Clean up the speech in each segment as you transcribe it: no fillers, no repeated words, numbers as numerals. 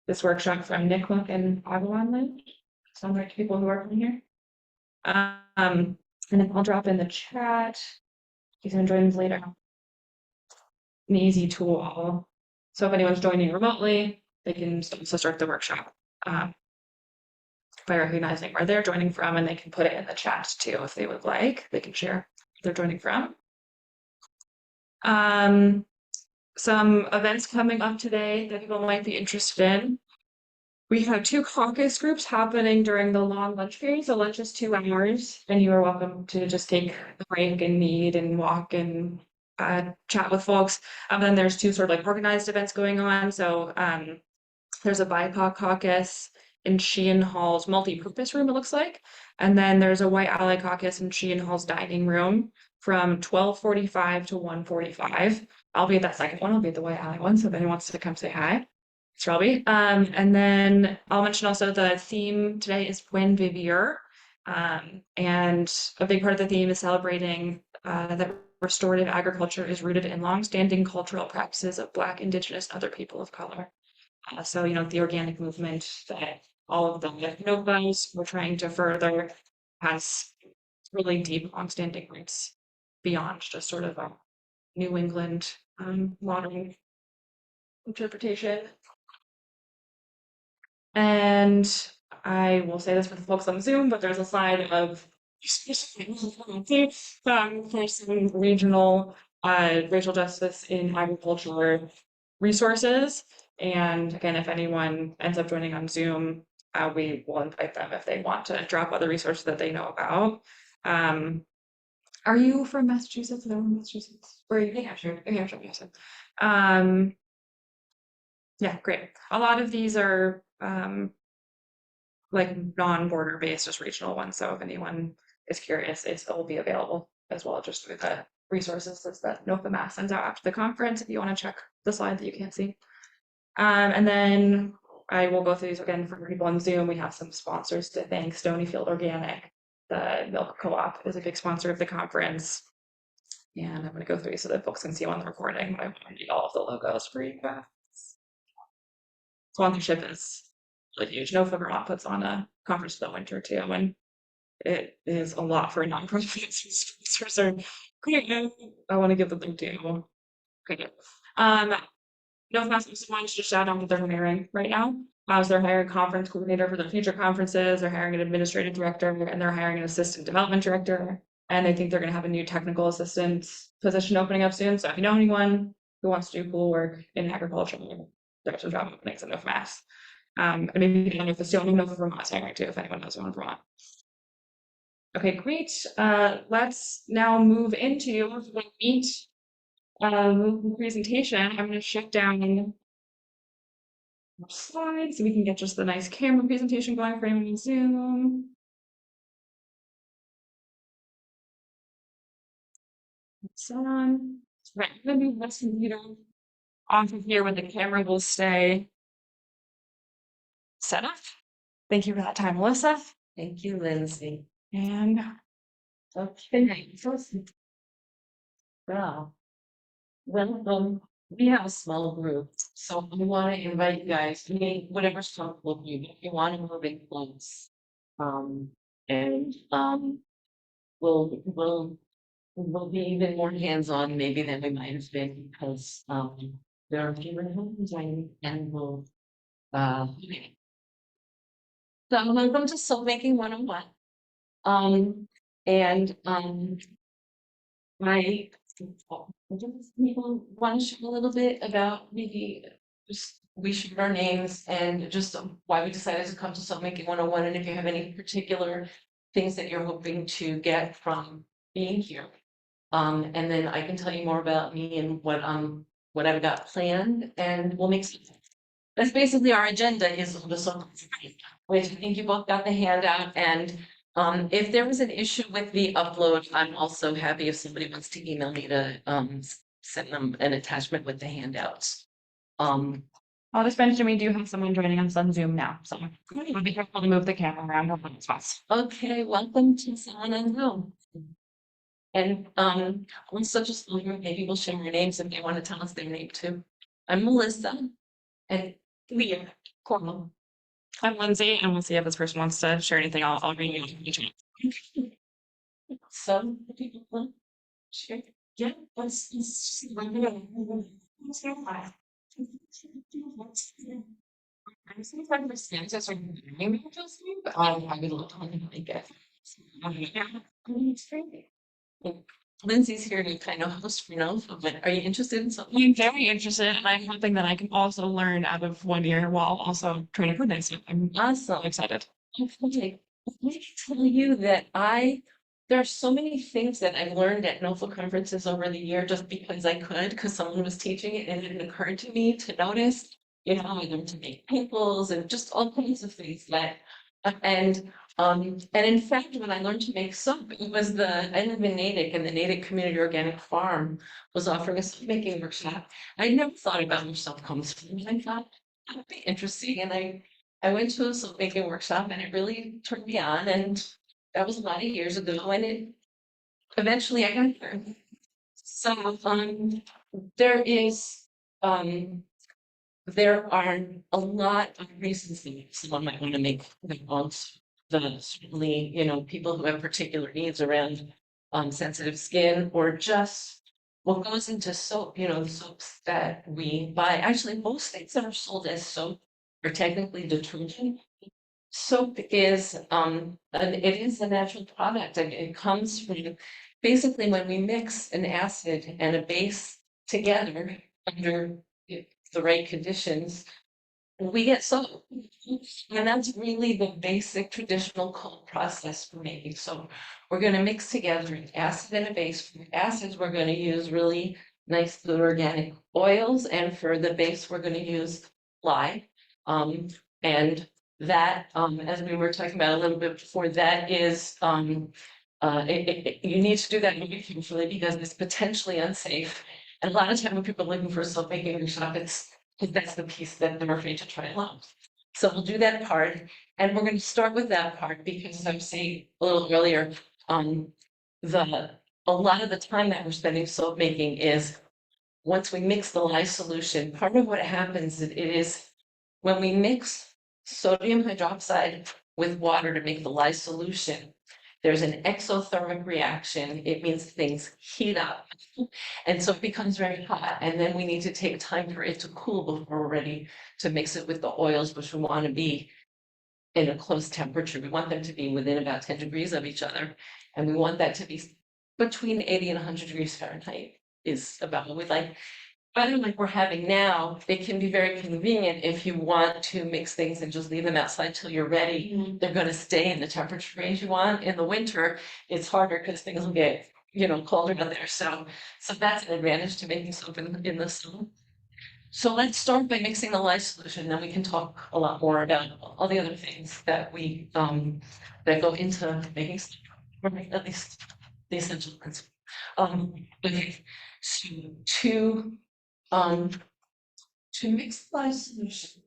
this workshop from Nick Look and Avalon Lynch. Sounds like people who are from here. And then I'll drop in the chat. You can join us later. An easy tool. So if anyone's joining remotely, they can also start the workshop by recognizing where they're joining from, and they can put it in the chat too if they would like. They can share where they're joining from. Some events coming up today that people might be interested in. We have 2 caucus groups happening during the long lunch period. So lunch is 2 hours, and you are welcome to just take a break and eat and walk and chat with folks. And then there's 2 sort of like organized events going on. So there's a BIPOC caucus in Sheehan Hall's multi-purpose room, it looks like. And then there's a White Ally caucus in Sheehan Hall's dining room from 12:45 to 1:45. I'll be at that second one. I'll be at the White Ally one. So if anyone wants to come say hi, it's Shelby. And then I'll mention also the theme today is Buen Vivir. And a big part of the theme is celebrating that restorative agriculture is rooted in longstanding cultural practices of Black, Indigenous, and other people of color. So, you know, the organic movement that all of the NOFAs were trying to further has really deep, longstanding roots beyond just sort of a New England modern interpretation. And I will say this for the folks on Zoom, but there's a slide of for some regional racial justice in agriculture resources. And again, if anyone ends up joining on Zoom, we will invite them if they want to drop other resources that they know about. Are you from Massachusetts? No, Massachusetts. Where are you? New Hampshire. New Hampshire. Yeah, great. A lot of these are like non-border based, just regional ones. So if anyone is curious, it will be available as well, just through the resources that nofamass sends out after the conference if you want to check the slide that you can't see. And then I will go through these again for people on Zoom. We have some sponsors to thank. Stonyfield Organic, the milk co-op, is a big sponsor of the conference. And I'm going to go through so that folks can see them on the recording. I want to read all of the logos for you guys. Sponsorship is really huge. NOFA Vermont puts on a conference for the winter too, and it is a lot for nonprofits. Sponsors are great. I want to give them their due. Okay. NOFA also wants to shout out that they're hiring right now. As they're hiring conference coordinator for their future conferences, they're hiring an administrative director, and they're hiring an assistant development director. And they think they're going to have a new technical assistant position opening up soon. So if you know anyone who wants to do cool work in agriculture, there's a job openings at NOFAMAS. And maybe you know if it's still NOFA Vermont hiring too, if anyone knows anyone in Vermont. Okay, great. Let's now move into the meat presentation. I'm going to shut down slides so we can get just the nice camera presentation going for anyone in Zoom. It's on. Right, I'm going to move this computer off of here where the camera will stay set up. Thank you for that time, Melissa. Thank you, Lindsay. And okay, well, we have a small group, so we want to invite you guys to meet whatever's comfortable for you. If you want to move in close, we'll be even more hands-on maybe than we might have been because there are fewer homes and we'll okay. So welcome to Soapmaking 101. People want to share a little bit about maybe just we shared our names and just why we decided to come to Soapmaking 101, and if you have any particular things that you're hoping to get from being here. And then I can tell you more about me and what I've got planned, and we'll make sense. That's basically our agenda is the Soapmaking, which I think you both got the handout. And if there was an issue with the upload, I'm also happy if somebody wants to email me to send them an attachment with the handouts. I'll just mention we do have someone joining us on Zoom now, so we'll be careful to move the camera around. Okay, welcome to someone on Zoom. And also just maybe we'll share our names if they want to tell us their name too. I'm Melissa, and Cool. I'm Lindsay, and we'll see if this person wants to share anything. I'll read you. Some people, sure. Yeah, let's I'm seeing kind of a stance as like very interesting, but I would love to like it. Yeah, it's great. Lindsay's here to kind of host for NOFA, but are you interested in something? I'm very interested, and I'm hoping that I can also learn out of 1 year while also trying to coordinate stuff. I'm Awesome. excited. Okay. Let me tell you that there are so many things that I've learned at NOFA conferences over the year just because I could, because someone was teaching it and it didn't occur to me to notice. You know, I learned to make pimples and just all kinds of things that, and in fact, when I learned to make soap, it was I live in Natick, and the Natick Community Organic Farm was offering a soap making workshop. I never thought about where soap comes from. I thought that would be interesting, and I went to a soap making workshop, and it really turned me on, and that was a lot of years ago, and eventually I got there. So there is um there are a lot of reasons that someone might want to make their own certainly, you know, people who have particular needs around sensitive skin, or just what goes into soap, you know, the soaps that we buy. Actually, most things that are sold as soap are technically detergent. Soap is it is a natural product. It comes from basically when we mix an acid and a base together under the right conditions, we get soap. And that's really the basic traditional cold process for making soap. We're going to mix together an acid and a base. For acids, we're going to use really nice, good organic oils. And for the base, we're going to use lye. And that, as we were talking about a little bit before, that is, you need to do that really carefully because it's potentially unsafe. And a lot of time when people are looking for a soap making workshop, it's because that's the piece that they're afraid to try alone. So we'll do that part, and we're going to start with that part because, as I was saying a little earlier, a lot of the time that we're spending soap making is once we mix the lye solution. Part of what happens it is when we mix sodium hydroxide with water to make the lye solution, there's an exothermic reaction. It means things heat up. And so it becomes very hot. And then we need to take time for it to cool before we're ready to mix it with the oils, which we want to be in a close temperature. We want them to be within about 10 degrees of each other. And we want that to be between 80 and 100 degrees Fahrenheit is about what we like. Weather like we're having now, it can be very convenient if you want to mix things and just leave them outside till you're ready. They're going to stay in the temperature range you want. In the winter, it's harder because things will get, you know, colder out there. So that's an advantage to making soap in the summer. So let's start by mixing the lye solution, then we can talk a lot more about all the other things that we that go into making soap, or at least the essential ones. Okay, so to mix the lye solution,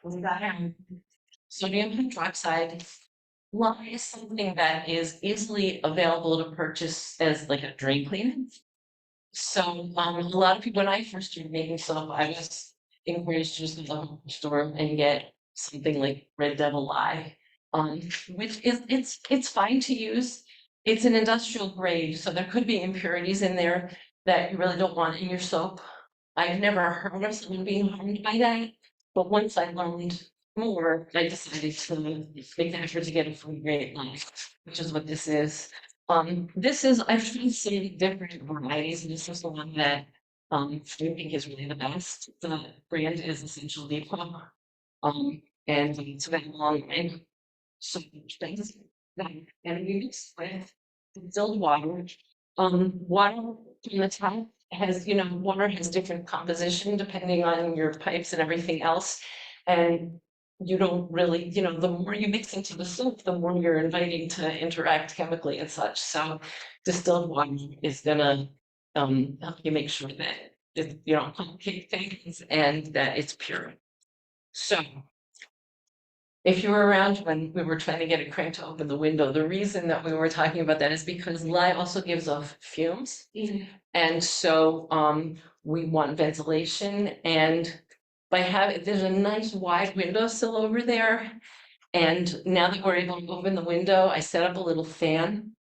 we got sodium hydroxide. Lye is something that is easily available to purchase as like a drain cleaner. So a lot of people, when I first started making soap, I was encouraged to just go to the home store and get something like Red Devil Lye, which is it's fine to use. It's an industrial grade, so there could be impurities in there that you really don't want in your soap. I've never heard of someone being harmed by that, but once I learned more, I decided to make the effort to get a food grade line, which is what this is. This is, I've tried several different varieties, and this is the one that I think is really the best. The brand is Essential Depot. And it's been a long line. So things that and we mix with distilled water. Water from the tap has, you know, water has different composition depending on your pipes and everything else. And you don't really, you know, the more you mix into the soap, the more you're inviting to interact chemically and such. So distilled water is gonna help you make sure that you don't complicate things and that it's pure. So if you were around when we were trying to get a crank to open the window, the reason that we were talking about that is because lye also gives off fumes. And so we want ventilation, and by having, there's a nice wide windowsill over there. And now that we're able to open the window, I set up a little fan.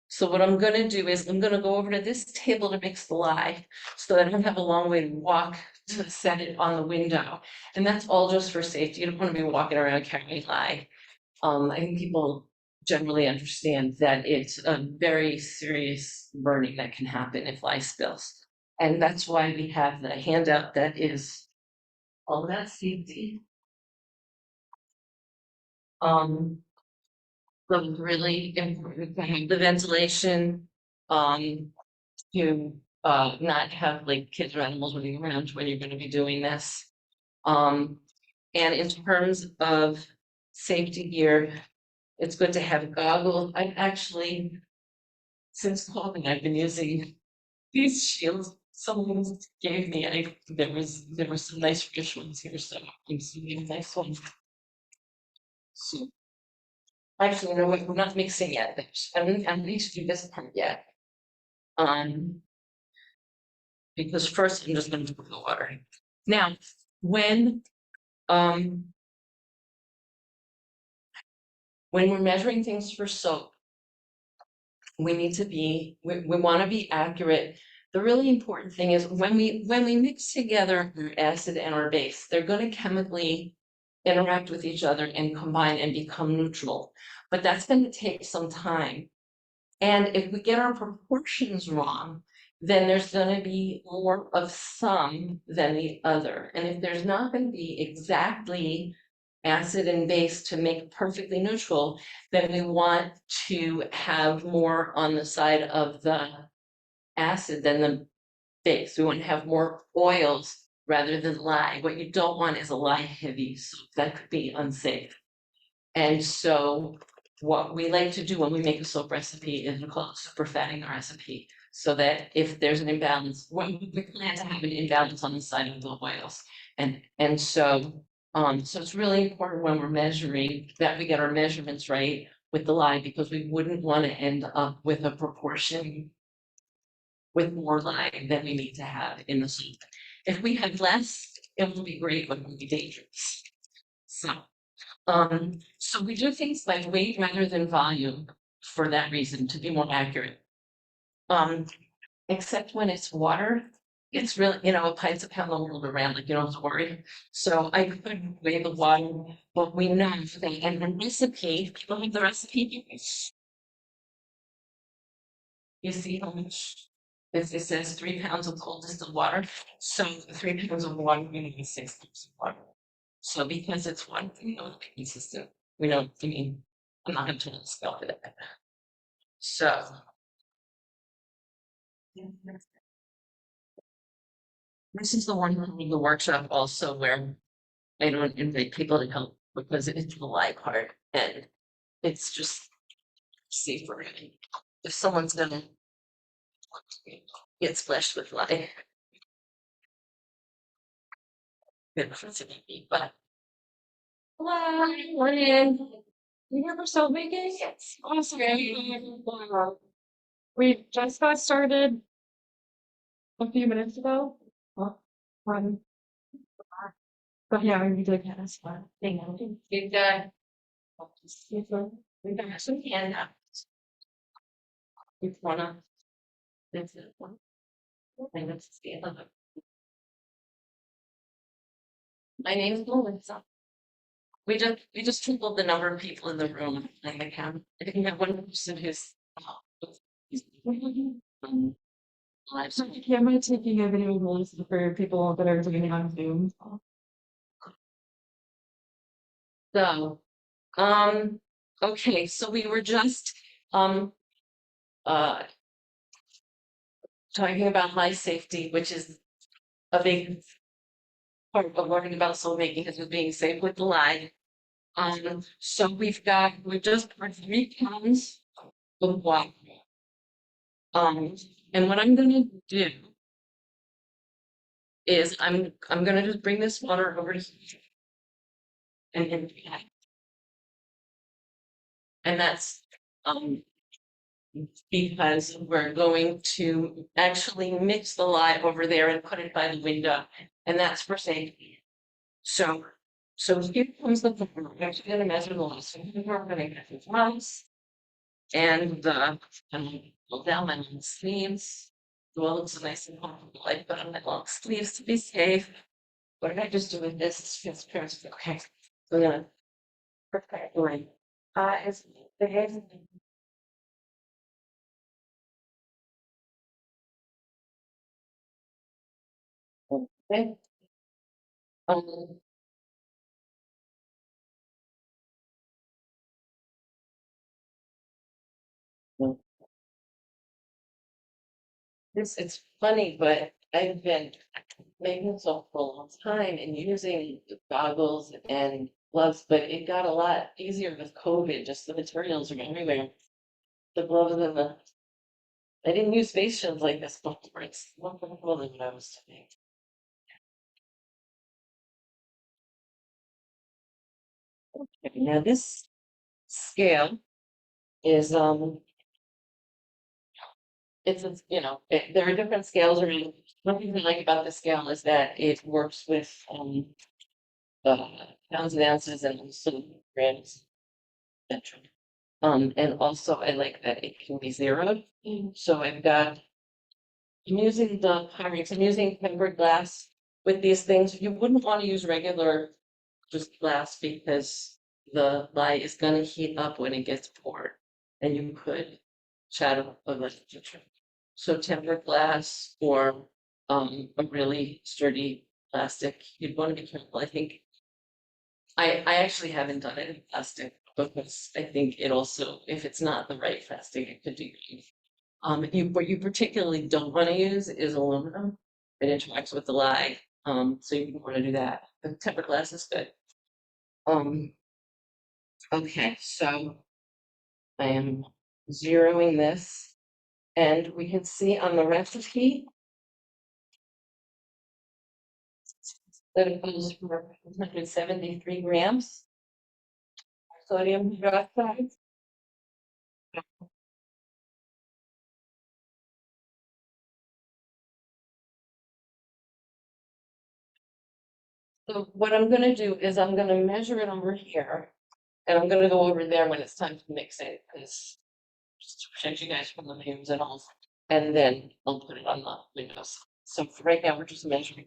So what I'm gonna do is I'm gonna go over to this table to mix the lye, so that I don't have a long way to walk to set it on the window. And that's all just for safety. You don't wanna be walking around carrying lye. I think people generally understand that it's a very serious burning that can happen if lye spills. And that's why we have the handout that is all about safety. So really important to have the ventilation, to not have like kids or animals running around when you're gonna be doing this. And in terms of safety gear, it's good to have goggles. I've actually, since COVID, I've been using these shields someone gave me. There were some nice fish ones here, so I'm using a nice one. So actually, you know what, we're not mixing yet. I don't need to do this part yet. Because first I'm just gonna put the water. Now, um, when we're measuring things for soap, we wanna be accurate. The really important thing is when we mix together our acid and our base, they're gonna chemically interact with each other and combine and become neutral. But that's gonna take some time. And if we get our proportions wrong, then there's gonna be more of some than the other. And if there's not gonna be exactly acid and base to make perfectly neutral, then we want to have more on the side of the acid than the base. We want to have more oils rather than lye. What you don't want is a lye heavy soup. That could be unsafe. And so what we like to do when we make a soap recipe is we call it super fatting the recipe. So that if there's an imbalance, when we plan to have an imbalance on the side of the oils. And so it's really important when we're measuring that we get our measurements right with the lye, because we wouldn't want to end up with a proportion with more lye than we need to have in the soup. If we have less, it will be great, but it will be dangerous. So we do things by weight rather than volume for that reason, to be more accurate. Except when it's water, it's really, a pint's a pound the world around, like you don't have to worry. So I could weigh the water, but we know that in the recipe, people have the recipe. You see how much it says 3 pounds of cold distilled water. So 3 pounds of water, we need 6 cups of water. So because it's one, we know it's consistent. We don't, I'm not gonna turn the scale for that. So. This is the one from the workshop also where I don't invite people to help because it's the live part and it's just safer. If someone's gonna get splashed with lye. But hello, morning. You here for Soapmaking? Yes. Awesome. We just got started a few minutes ago. But yeah, we did kind of start. We've got some handouts. If wanna, this is one. And let's see another. My name is Melissa. We just tripled the number of people in the room and the count. I think we have one person who's live. So camera taking a video rules for people that are doing it on Zoom. So, okay, so we were just uh talking about life safety, which is a big part of learning about soul making, is with being safe with the lye. So we've just poured 3 pounds of water. And what I'm gonna do is I'm gonna just bring this water over here. And that's because we're going to actually mix the lye over there and put it by the window, and that's for safety. So, here comes the form. I'm actually gonna measure the last one. We're gonna get the fronts and the, pull down my long sleeves. Well, it's nice and comfortable. I put on my long sleeves to be safe. What did I just do with this? It's transparent. Okay, so I'm gonna protect my eyes, the head. Okay. Um, it's funny, but I've been making soap for a long time and using goggles and gloves, but it got a lot easier with COVID. Just the materials are everywhere. The gloves and the I didn't use face shields like this before. It's more comfortable than what I was doing. Okay, now this scale is there are different scales around. One thing I like about the scale is that it works with uh pounds and ounces and also grams, etc. And also I like that it can be zeroed. So I'm using the Pyrex, I'm using tempered glass with these things. You wouldn't want to use regular just glass because the lye is gonna heat up when it gets poured. And you could shadow a literature. So tempered glass or a really sturdy plastic, you'd want to be careful. I think I actually haven't done it in plastic because I think it also, if it's not the right plastic, it could do you. What you particularly don't want to use is aluminum. It interacts with the lye. So you don't want to do that. The tempered glass is good. Um, okay, so I am zeroing this, and we can see on the recipe that it goes for 173 grams sodium hydroxide. So what I'm gonna do is I'm gonna measure it over here, and I'm gonna go over there when it's time to mix it, because just to protect you guys from the fumes and all. And then I'll put it on the windows. So for right now, we're just measuring.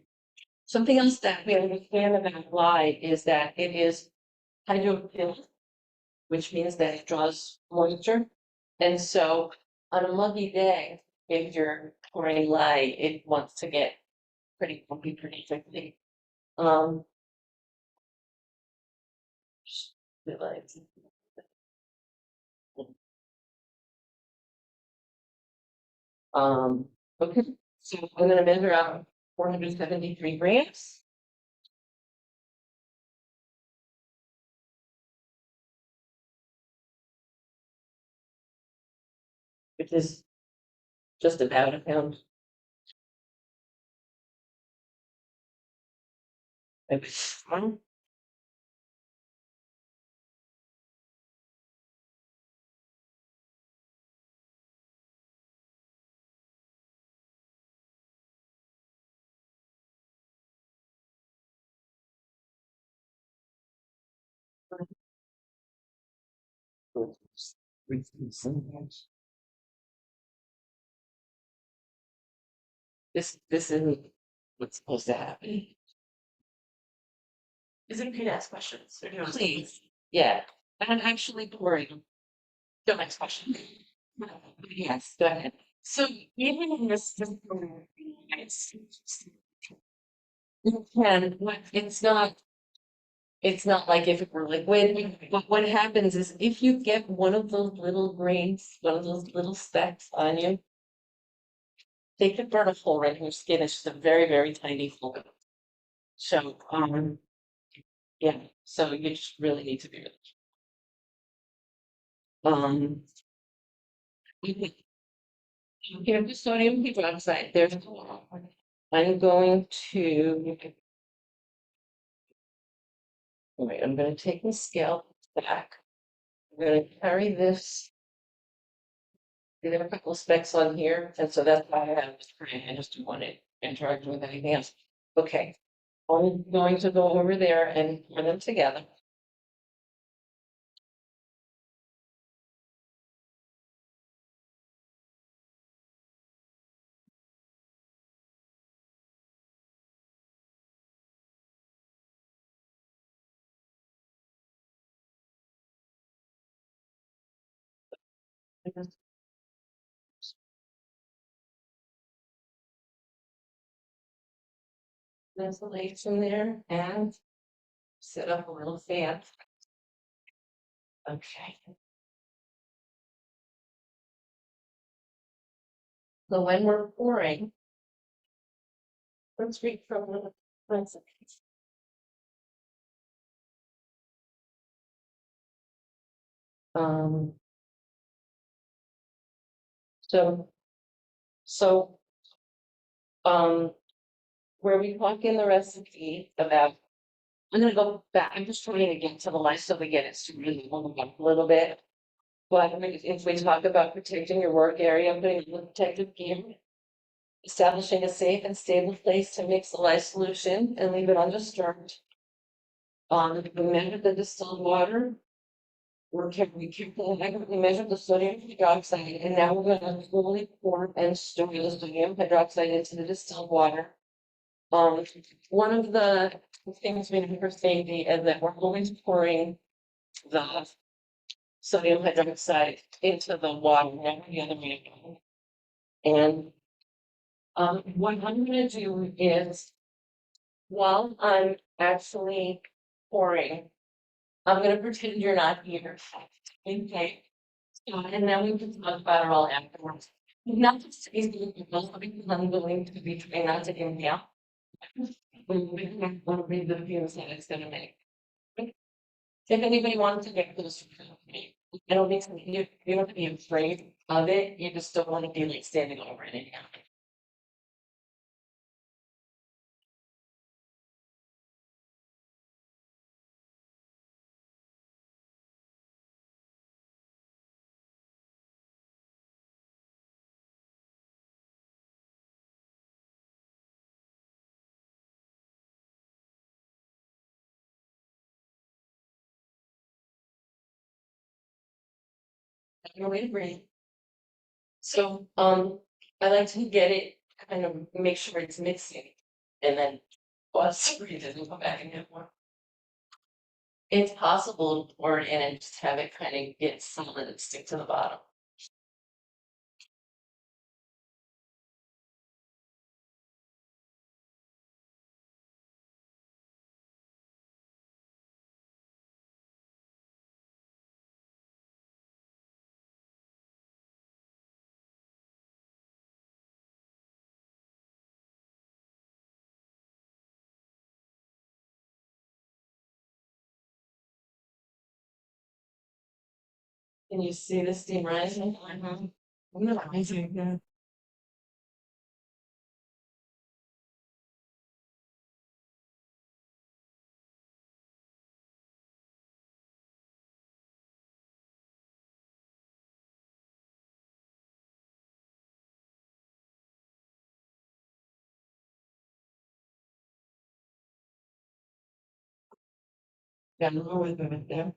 Something else that we understand about lye is that it is hydrophilic, which means that it draws moisture. And so on a muggy day, if you're pouring lye, it wants to get pretty bumpy pretty quickly. Um, like, okay, so I'm gonna measure out 473 grams, which is just about a pound. One. This isn't what's supposed to happen. Is it okay to ask questions? Or do you want to- Please, yeah, I'm actually pouring. Go next question. Yes, go ahead. So even in this system, You can, but it's not like if it were liquid, but what happens is if you get one of those little grains, one of those little specks on you, they could burn a hole right in your skin. It's just a very, very tiny hole. So, yeah, so you just really need to be really. Okay, here the sodium hydroxide, I'm going to, wait, I'm gonna take the scale back. I'm gonna carry this. There are a couple of specs on here, and so that's why I have this print. I just don't want it interacting with anything else. Okay, I'm going to go over there and put them together. There's the lights in there and set up a little fan. Okay. So when we're pouring, let's read from the recipes. Um. So, so, um, where we talk in the recipe about, I'm gonna go back, I'm just trying to get to the line so we get it really a little bit. But if we talk about protecting your work area, putting on the protective gear, establishing a safe and stable place to mix the lye solution and leave it undisturbed. We measured the distilled water. We carefully accurately measured the sodium hydroxide, and now we're gonna slowly pour and store the sodium hydroxide into the distilled water. One of the things we never safety is that we're always pouring the sodium hydroxide into the water, never the other way around. And what I'm gonna do is, while I'm actually pouring, I'm gonna pretend you're not here. Okay. And then we can talk about it all afterwards. Not just easy because I'm going to be trying not to inhale. We want to read the fumes that it's gonna make. If anybody wants to get close to me, I don't think you don't have to be afraid of it. You just don't want to be like standing over it anyhow. No way to breathe. So, I like to get it, kind of make sure it's mixing, and then pause, breathe, and go back and get more. It's possible to pour it in and just have it kind of get solid and stick to the bottom. Can you see the steam rising? Rising, yeah. Got a little with it there.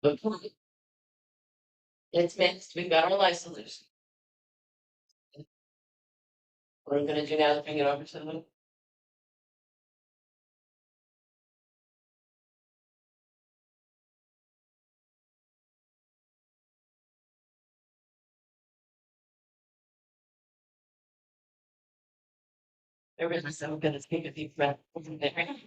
Okay. It's mixed. We've got our lye solution. What I'm gonna do now is bring it over to the. There is so good. Let's take a deep breath. Over there.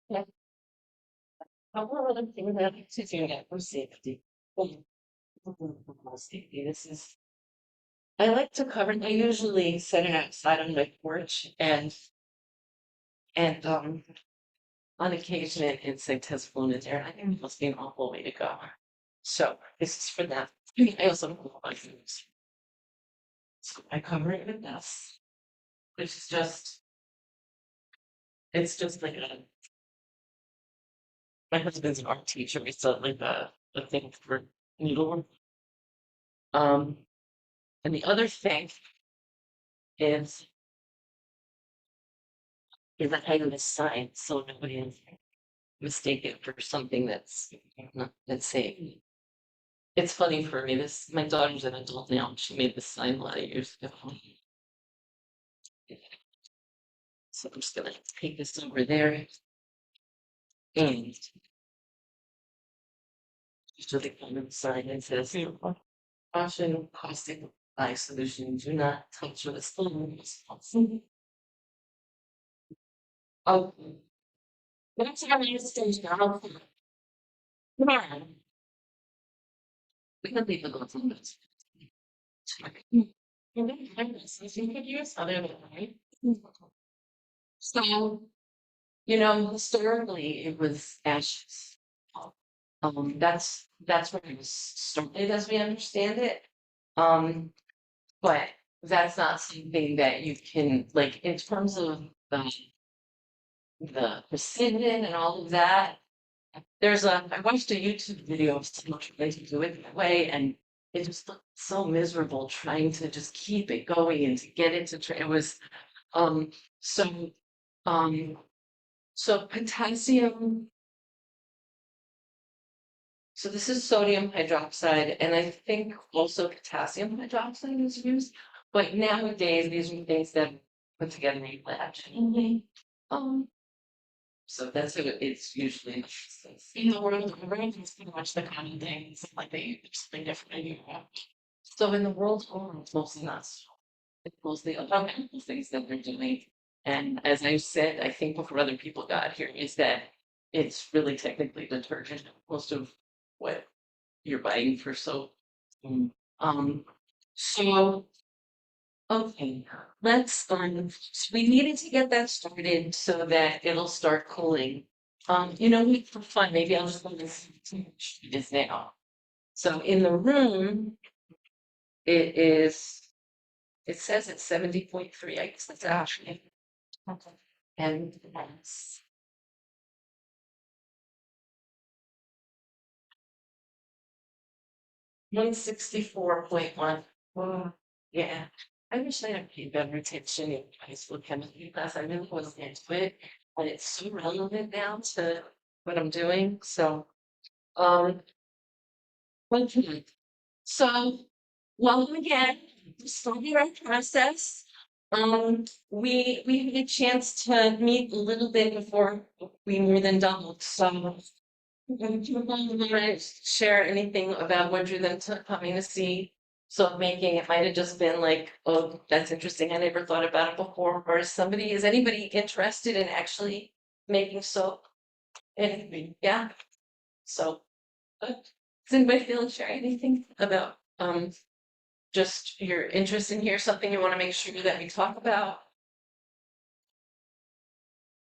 Yeah. Couple of other things I like to do for safety. Safety. This is I like to cover. I usually set it outside on my porch, and on occasion an insect has flown in there. And I think it must be an awful way to go. So this is for that. I also have a lot of things. So I cover it with this, which is just it's just like a my husband's an art teacher. It's like a thing for needlework. Um, and the other thing is that I have a sign so nobody mistake it for something that's not that's safe. It's funny for me. This my daughter's an adult now. And she made this sign a lot of years ago. So I'm just gonna take this over there and just really common sign that says caution caustic eye solution. Do not touch with a spoon. Oh, that's how you stay now. Come on. We can leave the gloves on this. And then you could use other than right. So, historically it was ashes. That's where it was started as we understand it. Um, but that's not something that you can like in terms of the precision and all of that. I watched a YouTube video of someone trying to do it that way, and it just looked so miserable trying to just keep it going and to get it to it was um so um so potassium. So this is sodium hydroxide, and I think also potassium hydroxide is used. But nowadays, these are things that are put together in lab. Um, so that's what it's usually. In the world over, it's pretty much the common things. Like they use something different in Europe. So in the world over, it's mostly not. It's mostly about things that they're doing. And as I said, I think before other people got here, is that it's really technically detergent. Most of what you're buying for soap. Mm. Um, so okay, let's so we needed to get that started so that it'll start cooling. For fun, maybe I'll just go this it is now. So in the room, it says it's 70.3. I guess that's actually and that's 164.1. Well, yeah. I wish I had paid better attention in high school chemistry class. I really wasn't into it, but it's so relevant now to what I'm doing. So, um, okay. So, welcome again. We started our process. We had a chance to meet a little bit before we more than doubled. So, do you want to share anything about what drew them to coming to see soap making? It might have just been like, oh, that's interesting. I never thought about it before. Or is anybody interested in actually making soap? Anything? Yeah. So, does anybody feel to share anything about just your interest in here? Something you want to make sure that we talk about?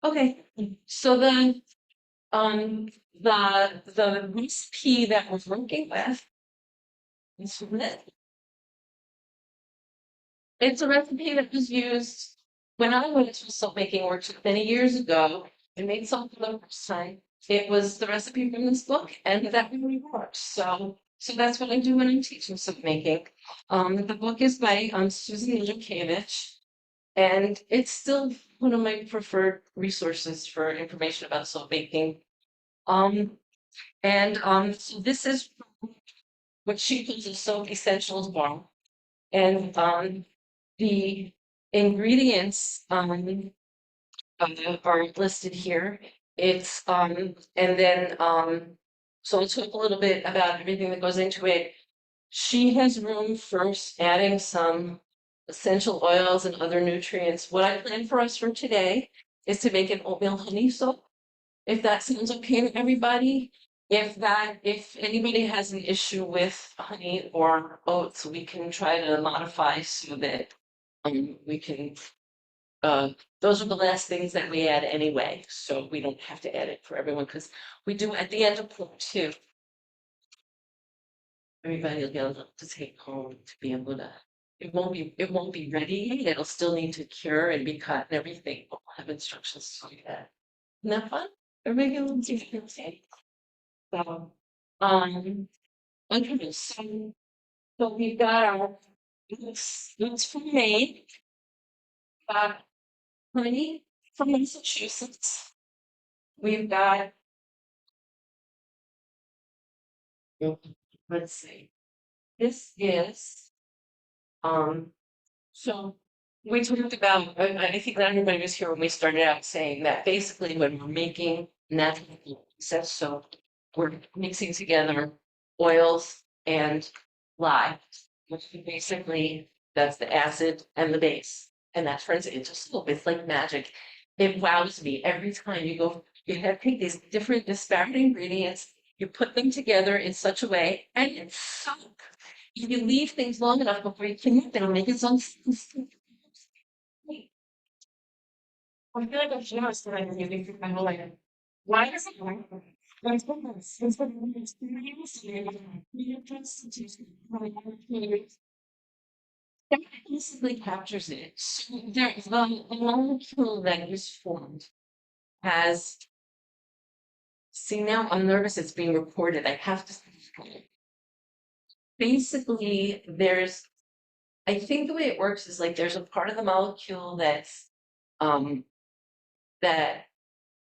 Okay. So then, the recipe that we're working with. It's a recipe that was used when I went to soap making workshop many years ago. I made something for the first time. It was the recipe from this book, and that really worked. So that's what I do when I'm teaching soap making. The book is by Susan Milukevich, and it's still one of my preferred resources for information about soap making. So this is what she calls a soap essentials bar. And the ingredients are listed here. It's and then so I'll talk a little bit about everything that goes into it. She has room first adding some essential oils and other nutrients. What I plan for us for today is to make an oatmeal honey soap. if that sounds okay to everybody. If anybody has an issue with honey or oats, we can try to modify so that we can uh those are the last things that we add anyway, so we don't have to add it for everyone because we do at the end of part two. Everybody will get a little to take home to be able to. It won't be ready yet. It'll still need to cure and be cut and everything. But we'll have instructions to do that. Isn't that fun? Everybody get a little to so, okay, so we've got our it's from Maine, got honey from Massachusetts. We've got, let's see, this is, um, so we talked about, I think that everybody was here when we started out saying that basically when we're making natural process, so we're mixing together oils and lye, which basically that's the acid and the base, and that turns it into soap. It's like magic. It wows me every time you go. You have take these different disparate ingredients, you put them together in such a way, and it's soap. If you leave things long enough before you clean it, they'll make its own. I feel like I've noticed that I've been using for my whole life. Why does it work? There's goodness. There's goodness. That basically captures it. So there, the molecule that is formed has. See, now I'm nervous it's being recorded. I have to. Basically, I think the way it works is like there's a part of the molecule that's um that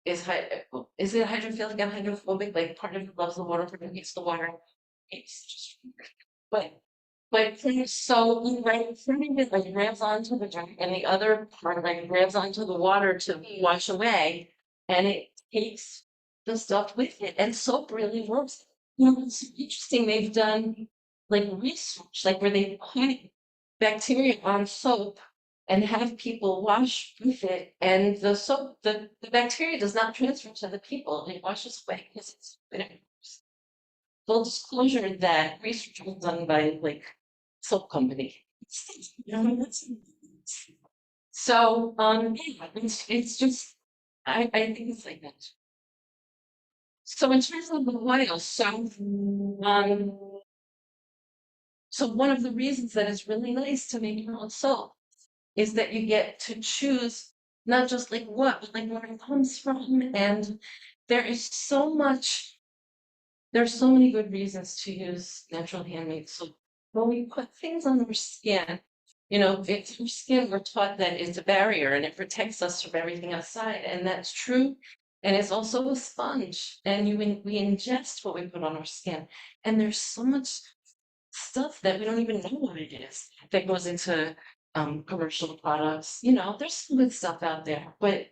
is it hydrophilic and hydrophobic? Like part of it loves the water, part of it hates the water. It's just but so right part of it like grabs onto the dirt and the other part like grabs onto the water to wash away and it takes the stuff with it and soap really works. You know, it's interesting they've done like research like where they put bacteria on soap and have people wash with it and the soap the bacteria does not transfer to the people, it washes away because it's full disclosure that research was done by like soap company. So yeah, it's just I think it's like that. So in terms of the oil, um so one of the reasons that it's really nice to make your own soap is that you get to choose not just like what, but like where it comes from. And there is so much, there's so many good reasons to use natural handmade soap. When we put things on our skin, you know, it's our skin, we're taught that it's a barrier and it protects us from everything outside. And that's true. And it's also a sponge. And we ingest what we put on our skin. And there's so much stuff that we don't even know what it is that goes into commercial products. You know, there's some good stuff out there, but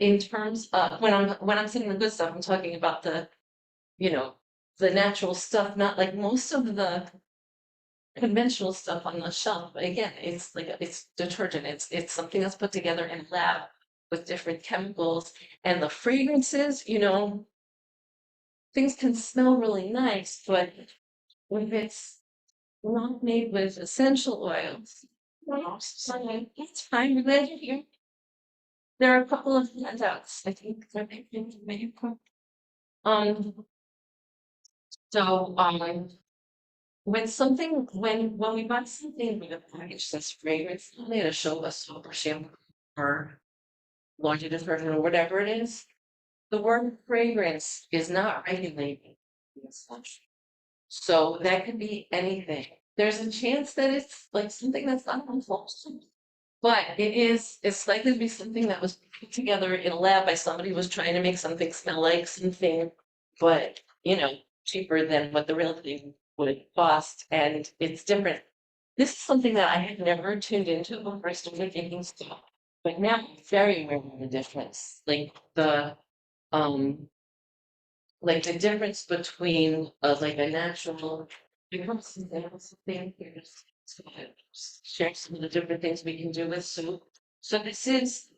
in terms of when I'm saying the good stuff, I'm talking about the, you know, the natural stuff, not like most of the conventional stuff on the shelf. Again, it's like it's detergent. It's something that's put together in a lab with different chemicals and the fragrances, you know, things can smell really nice, but if it's not made with essential oils. Well, so that's fine. We're glad you're here. There are a couple of handouts. I think that they've been made. Um, so when we buy something with a package that's fragrance, only to show us soap or shampoo or laundry detergent or whatever it is, the word fragrance is not regulated in this country. So that could be anything. There's a chance that it's like something that's not harmful. But it's likely to be something that was put together in a lab by somebody who was trying to make something smell like something, but you know, cheaper than what the real thing would cost, and it's different. This is something that I had never tuned into before I started making stuff, but now I'm very aware of the difference. Um like the difference between like a natural something here's share some of the different things we can do with soup. So this is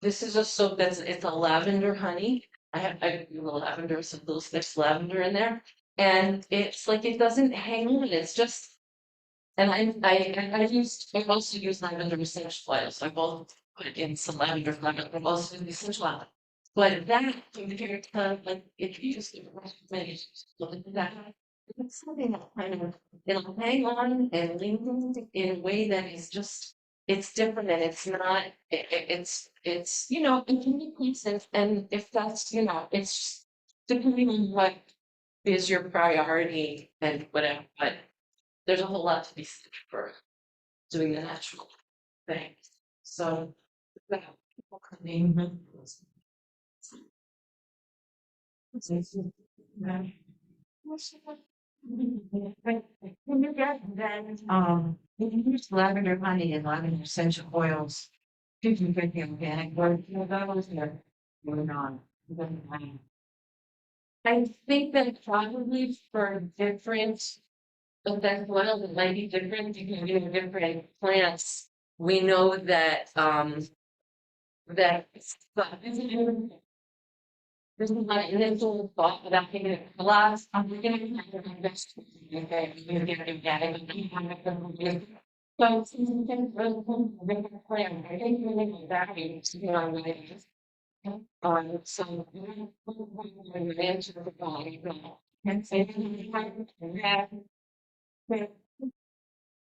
This is a soap it's a lavender honey. I do the lavender, some little snips lavender in there. And it's like it doesn't hang on, it's just and I've also used lavender essential oils. I've also put in some lavender, I've also used essential oil. But that compared to like if you just look at that, it's something that kind of it'll hang on and linger in a way that is just it's different and it's not it's it can be decent and if that's it's just depending on what is your priority and whatever, but there's a whole lot to be said for doing the natural thing. So yeah, people coming. When you get then, you can use lavender honey and lavender essential oils. You can get the organic one, that was there. Going on. I think that probably for different event oils, it might be different. You can do different plants. We know that that there's my initial thought about taking it a lot. I'm gonna invest okay, you're gonna do that and you have to so since we can really plan, I think we need that to be on so we answer the body and say that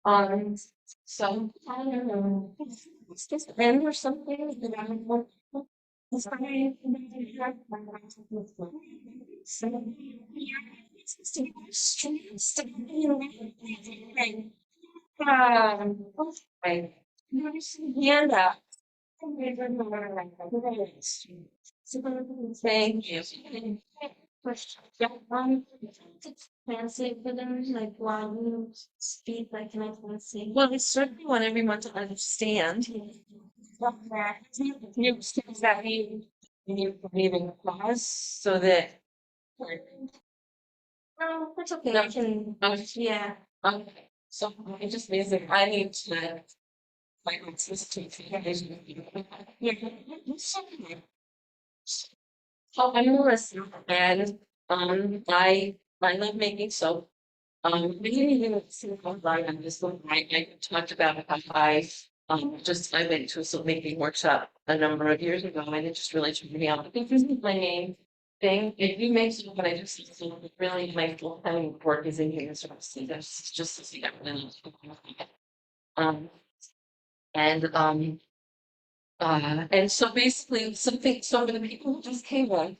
on some I don't know it's just end or something that I want it's fine. So it's okay. Hand up. Thank you. It's fancy for them, like while you speak, like can I fancy? Well, I certainly want everyone to understand. You things that you need in class so that. Oh, that's okay. I can. Yeah. Okay. So it just means that I need to. My consistency. Yeah. So I'm Melissa, and I love making soap. We didn't even see online on this one. I talked about how I went to a soap making workshop a number of years ago, and it just really turned me on. I think this is my main thing. If you make soap, and I do soap, really my full time work is in here, so I see this just to see everything. Um, and and so basically something so the people who just came on.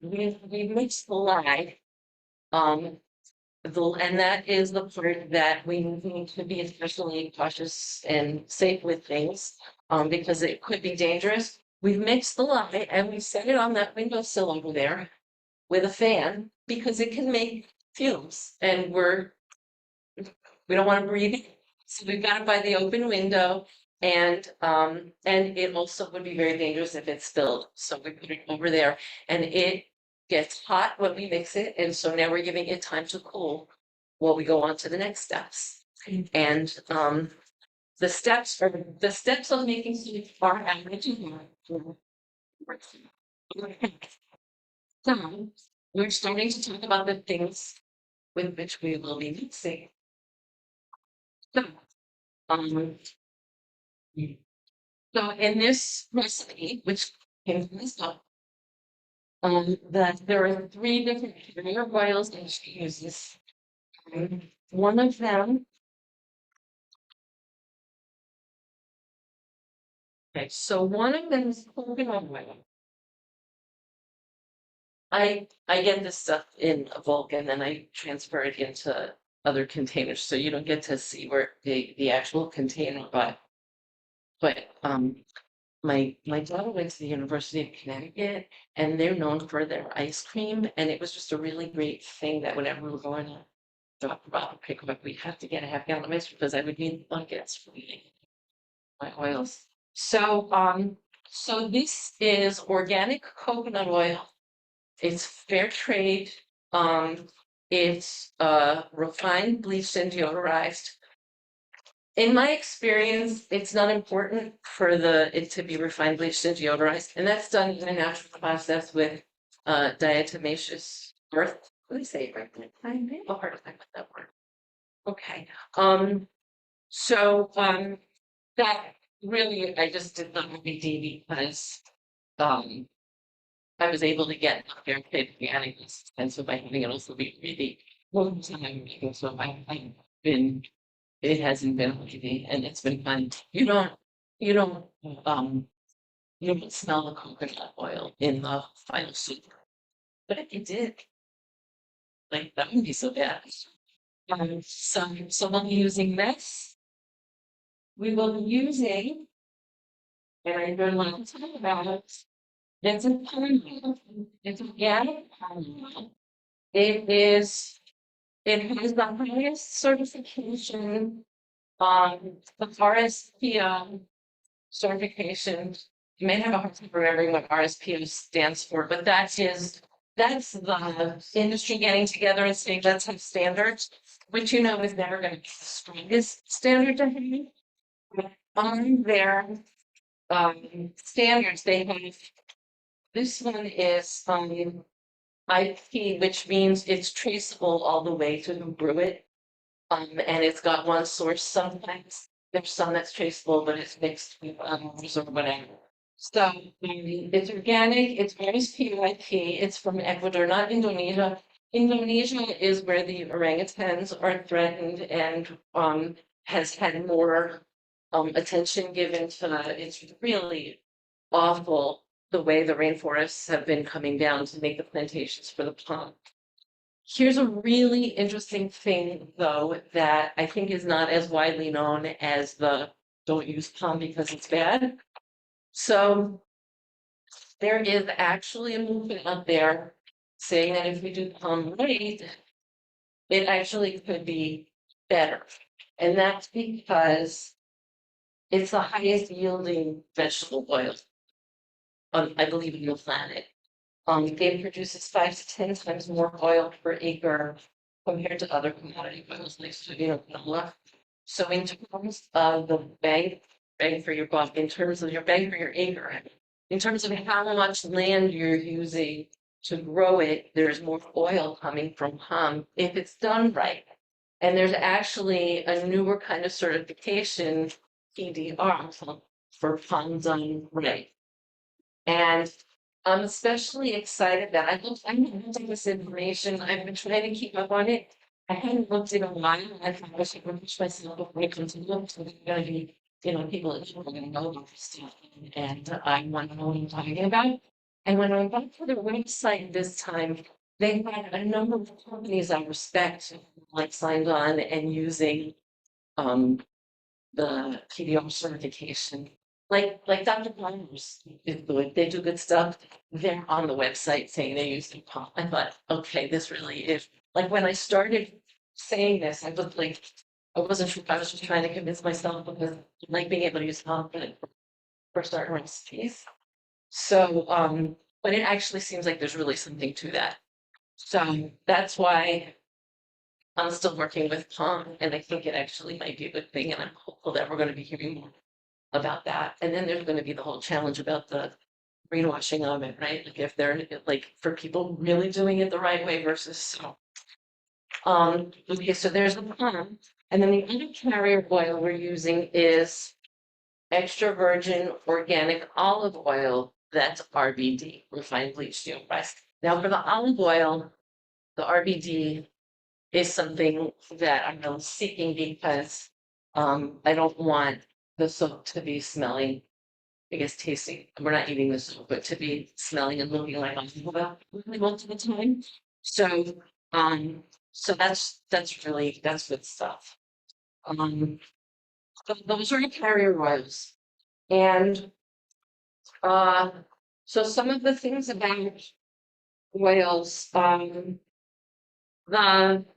We mixed the lie. Um, and that is the part that we need to be especially cautious and safe with things, because it could be dangerous. We've mixed the lye and we set it on that windowsill over there with a fan because it can make fumes and we don't want to breathe it. So we've got it by the open window and it also would be very dangerous if it spilled. So we put it over there and it gets hot when we mix it. And so now we're giving it time to cool while we go on to the next steps. And the steps of making soup are average. So we're starting to talk about the things with which we will be mixing. So, um, so in this recipe, which came from this book, that there are 3 different carrier oils that she uses. One of them. Okay, so one of them is coconut oil. I get this stuff in a bulk and then I transfer it into other containers, so you don't get to see where the actual container, but my daughter went to the University of Connecticut and they're known for their ice cream, and it was just a really great thing that whenever we were going to drop about pick up, we have to get a half gallon of ice cream because I would need buckets for my oils. So this is organic coconut oil. It's fair trade. It's refined, bleached, and deodorized. In my experience, it's not important for it to be refined, bleached, and deodorized, and that's done in a natural process with diatomaceous earth. Let me say it right. I have a hard time with that word. Okay. That really, I just did the RBD because I was able to get a fair trade organic, and so by having it also be really long time, so I've been, it hasn't been easy, and it's been fun. You don't, um, you don't smell the coconut oil in the final soup, but if you did, like, that wouldn't be so bad. So we'll be using this. We will be using, and I don't want to talk about it. It's a palm oil. It's organic palm oil. It is, it has the highest certification, the RSPO certification. You may have a hard time remembering what RSPO stands for, but that's the industry getting together and saying let's have standards, which is never going to be the strongest standard to have. But on their standards, they have, this one is IP, which means it's traceable all the way to who grew it. And it's got one source. Sometimes there's some that's traceable, but it's mixed with others or whatever. So it's organic, it's RSPO, it's from Ecuador, not Indonesia. Indonesia is where the orangutans are threatened and has had more attention given to it's really awful the way the rainforests have been coming down to make the plantations for the palm. Here's a really interesting thing, though, that I think is not as widely known as the don't use palm because it's bad. So there is actually a movement out there saying that if we do palm right, it actually could be better. And that's because it's the highest yielding vegetable oil, I believe, on the planet. It produces 5 to 10 times more oil per acre compared to other commodity oils like soybean or canola. So in terms of the bang for your buck, in terms of your bang for your acre, in terms of how much land you're using to grow it, there's more oil coming from palm if it's done right. And there's actually a newer kind of certification, PDR, for palm done right. And I'm especially excited that I'm using this information. I've been trying to keep up on it. I hadn't looked in a while. I thought I should push myself before I continue. So there's gonna be, people that are gonna know about this stuff. And I want to know what I'm talking about. And when I went to their website this time, they had a number of companies I respect, like signed on and using the PDR certification. Like Dr. Palmer's is good. They do good stuff. They're on the website saying they use the pump. I thought, okay, this really is like when I started saying this, I was like, I wasn't sure if I was just trying to convince myself because I like being able to use pump for certain recipes. So but it actually seems like there's really something to that. So that's why I'm still working with Palm, and I think it actually might be a good thing, and I'm hopeful that we're going to be hearing more about that. And then there's going to be the whole challenge about the greenwashing of it, right? Like if they're like for people really doing it the right way versus so. Okay, so there's the palm, and then the other carrier oil we're using is extra virgin organic olive oil. That's RBD, refined bleached rice. Now for the olive oil, the RBD is something that I'm really seeking because I don't want the soap to be smelling, I guess tasting. We're not eating the soap, but to be smelling and looking like olive oil really most of the time. So so that's good stuff. So those are the carrier oils. And so some of the things about oils,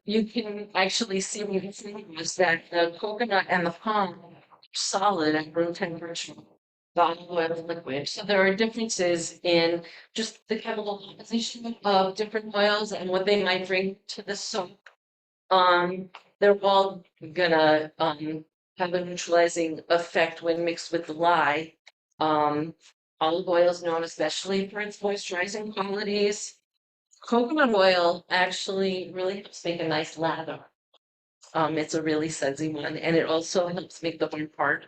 you can actually see with the flavors that the coconut and the palm are solid at room temperature. The olive oil is liquid. So there are differences in just the chemical composition of different oils and what they might bring to the soap. They're all gonna have a neutralizing effect when mixed with the lye. Olive oil is known especially for its moisturizing qualities. Coconut oil actually really helps make a nice lather. It's a really sudsy one, and it also helps make the hard part.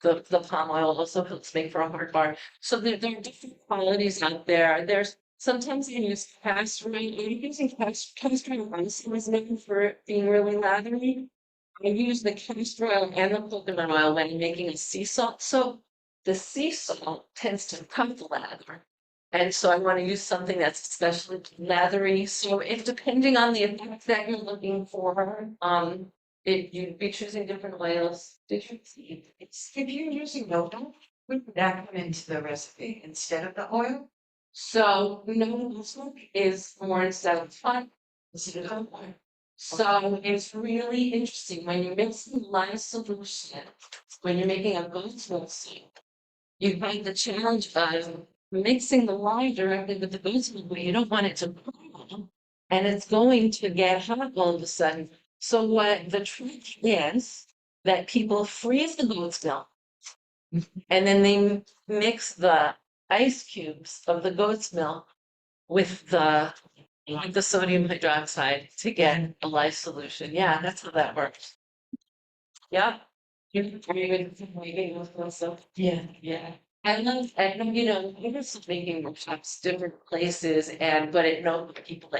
The palm oil also helps make for a hard bar. So there are different qualities out there. There's sometimes you use castor oil. I'm using castor oil also is known for being really lathery. I use the castor oil and the coconut oil when I'm making a sea salt soap. The sea salt tends to cut the lather. And so I want to use something that's especially lathery. So if depending on the effect that you're looking for, if you'd be choosing different oils, did you see? If you're using NOFA, would that come into the recipe instead of the oil? So no, is more instead of fun. Instead of oil. So it's really interesting when you mix the lye solution, when you're making a goat's milk soup, you have the challenge of mixing the lye directly with the goat's milk, but you don't want it to burn. And it's going to get hot all of a sudden. So what the trick is that people freeze the goat's milk and then they mix the ice cubes of the goat's milk with the sodium hydroxide to get a lye solution. Yeah, that's how that works. Yeah. Yeah. Yeah. I love, I was making workshops, different places, but it no people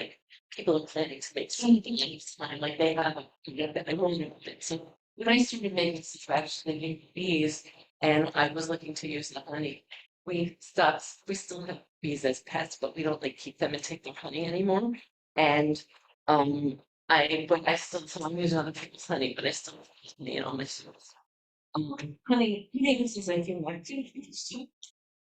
are planning to make something next time, like they have I won't know it. So when I started making stuff, actually making bees, and I was looking to use the honey, we still have bees as pets, but we don't like keep them and take their honey anymore. And but I still, so I'm using other people's honey, but I still have honey in all my soups. Honey is I think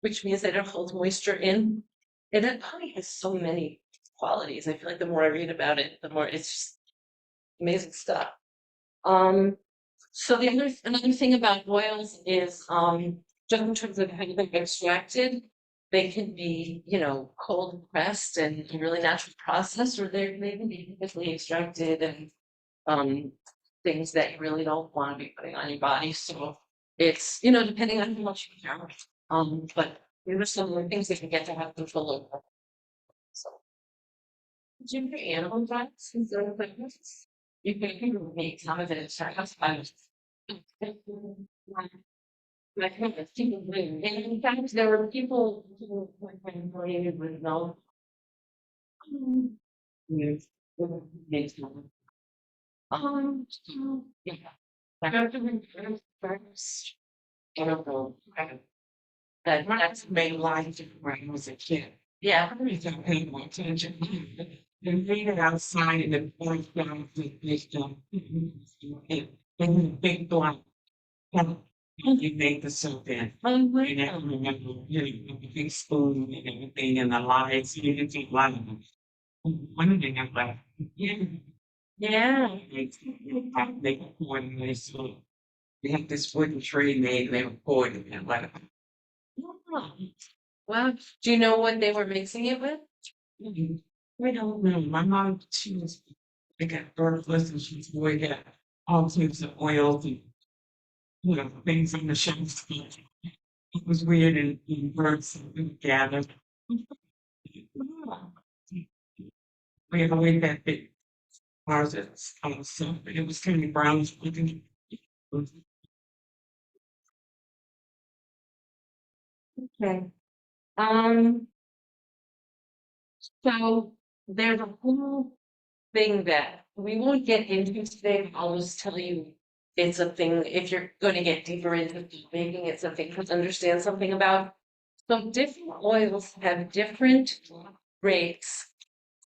which means that it holds moisture in. And that honey has so many qualities. I feel like the more I read about it, the more it's just amazing stuff. Um, so another thing about oils is just in terms of how they're extracted, they can be, cold pressed and a really natural process, or they can be chemically extracted and things that you really don't want to be putting on your body. So it's, depending on how much you care. But there are some of the things that you get to have control over. So do you put animal products instead of things? You can make some of it at Starbucks. My parents didn't believe. And in fact, there were people who were familiar with no. Yes. Yeah. I have to be first. I don't know. That's Made life when I was a kid. yeah. I really don't pay more attention. And read it outside in the first down to this stuff. And the big black. You make the soap in. And I can remember, with the big spoon and everything and the lights, you didn't take light. One thing I'm like, yeah. Yeah. They poured in this soup. They have this wooden tray made and they were pouring it in like Wow. Do you know what they were mixing it with? I don't know. My mom, she was like a birthless and she's worried that all types of oils and things on the shelves. It was weird and birds gathered. We had always that big closets so it was kind of brown looking. Okay. Um, so there's a whole thing that we won't get into today. I'll just tell you it's a thing if you're going to get deeper into making it something to understand something about. So different oils have different rates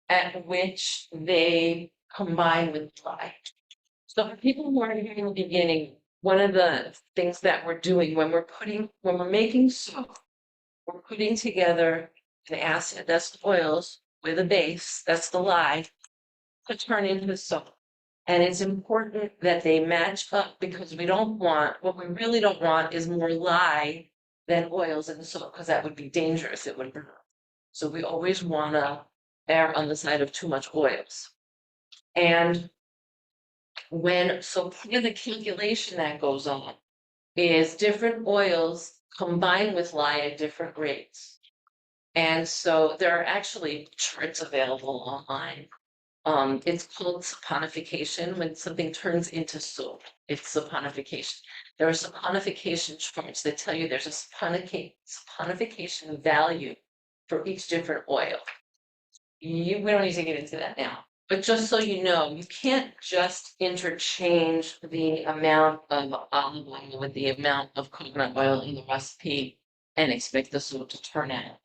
at which they combine with lye. So for people who are here in the beginning, one of the things that we're doing when we're making soap, we're putting together an acid, that's the oils, with a base, that's the lye, to turn into soap. And it's important that they match up because what we really don't want is more lye than oils in the soap because that would be dangerous. It would burn. So we always want to err on the side of too much oils. And So part of the calculation that goes on is different oils combined with lye at different rates. And so there are actually charts available online. It's called saponification. When something turns into soap, it's saponification. There are saponification charts that tell you there's a saponification value for each different oil. We don't need to get into that now, but just so you know, you can't just interchange the amount of olive oil with the amount of coconut oil in the recipe and expect the soap to turn out.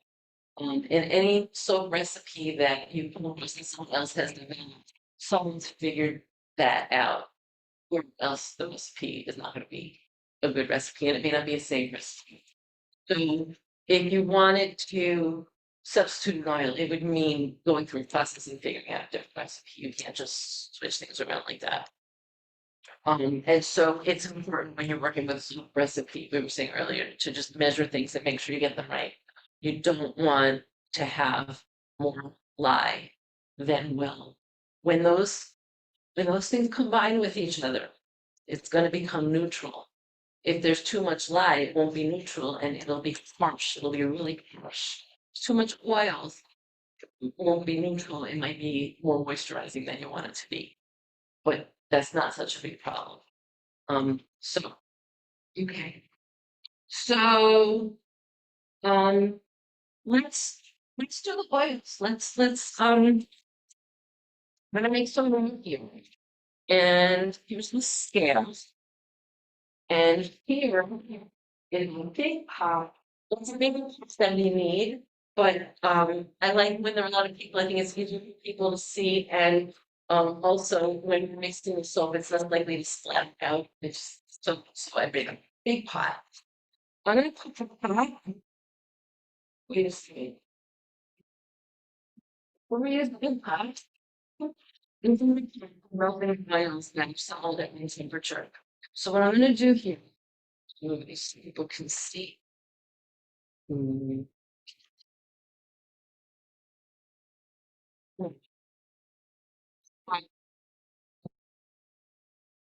In any soap recipe that you come across and someone else has developed, someone's figured that out, or else the recipe is not going to be a good recipe, and it may not be a safe recipe. So if you wanted to substitute an oil, it would mean going through a process and figuring out a different recipe. You can't just switch things around like that. And so it's important when you're working with a soup recipe, we were saying earlier, to just measure things and make sure you get them right. You don't want to have more lye than well. When those things combine with each other, it's going to become neutral. If there's too much lye, it won't be neutral and it'll be harsh. It'll be really harsh. Too much oil won't be neutral. It might be more moisturizing than you want it to be. But that's not such a big problem. So okay. So let's do the oils. I'm gonna make some room here. And here's the scales. And here is a big pot. It's a bigger pot than we need, but I like when there are a lot of people, I think it's easier for people to see, and also when you're mixing the soap, it's less likely to splat out. It's so I made a big pot. I'm gonna put the pot. Wait a second. We're gonna use the big pot. And then we can melting oils that are solid at room temperature. So what I'm gonna do here, move these so people can see.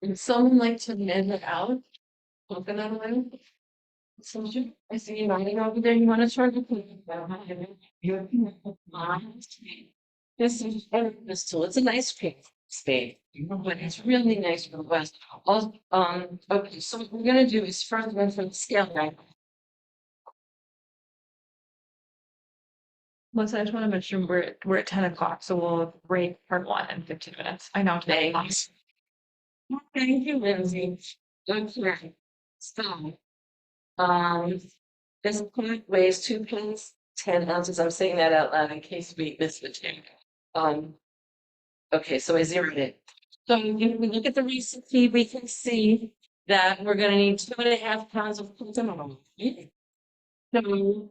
Would someone like to measure out coconut oil? I see you nodding over there. You want to try the This is this tool. It's a nice spade, but it's really nice for the west. Okay, so what we're gonna do is first run from the scale right. Melissa, I just want to mention we're at 10 o'clock, so we'll break part 1 in 15 minutes. I know today. Thank you, Lindsay. Okay, so this pot weighs 2 pounds, 10 ounces. I'm saying that out loud in case we miss the check. Okay, so I zeroed it. So if we look at the recipe, we can see that we're gonna need 2.5 pounds of coconut oil. So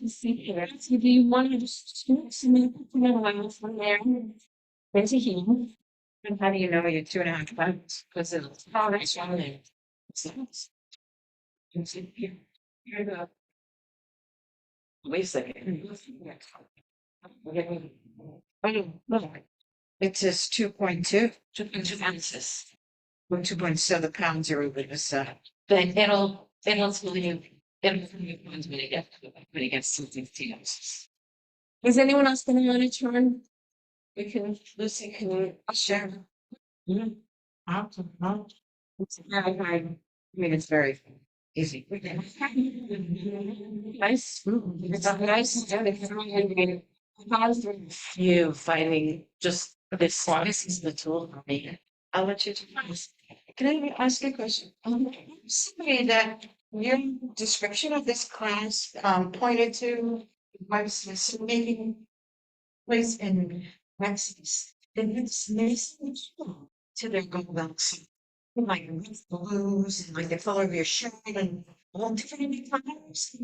see here. So do you want to just scoop some coconut oil from there into here? And how do you know you're 2.5 pounds? Because it's already on there. So here you go. Wait a second. It says 2.2. 2.2 ounces. Well, 2.2, so the pounds are over the side. Then it'll tell you when it gets to 15 ounces. Is anyone else gonna want to turn? Lucy can share. It's very hard. I mean, it's very easy. Nice. It's a nice you finding just this is the tool for me. I'll let you do this. Can I ask you a question? Say that your description of this class pointed to was making place in Texas. And it's amazing to their go backs. Like blues and like the color of your shirt and all different colors.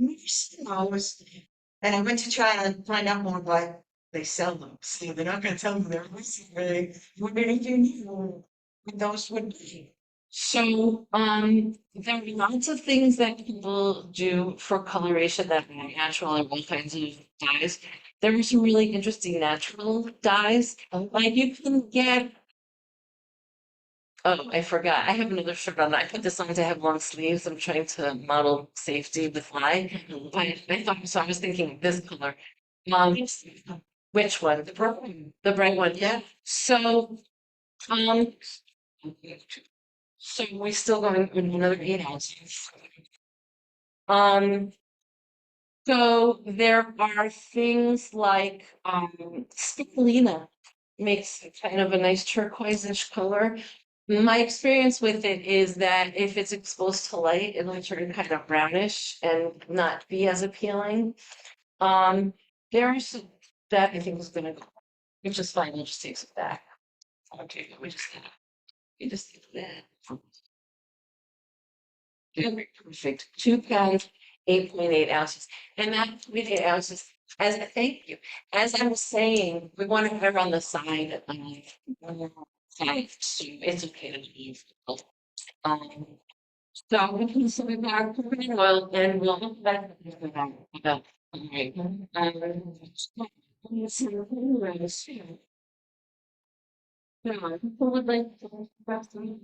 And I went to try and find out more about they sell them. So they're not going to tell me they're really wondering if you knew what those would be. So there are lots of things that people do for coloration that are natural and all kinds of dyes. There are some really interesting natural dyes. Like you can get Oh, I forgot. I have another shirt on. I put this on to have long sleeves. I'm trying to model safety with fly. I thought so. I was thinking this color. Um, which one? The bright one. Yeah. Um, so we're still going with another 8 ounces. Um, so there are things like spirulina makes kind of a nice turquoise-ish color. My experience with it is that if it's exposed to light, it'll turn kind of brownish and not be as appealing. There are some that I think is gonna go, which is fine. We'll just take some back. Okay, we just do that. Okay, perfect. 2 pounds, 8.8 ounces. And that 8 ounces, as a thank you. As I was saying, we want to err on the side of 5, so it's okay to leave. Um, so we can send back coconut oil and we'll look back at that. All right. Let's see, who would like to pass them?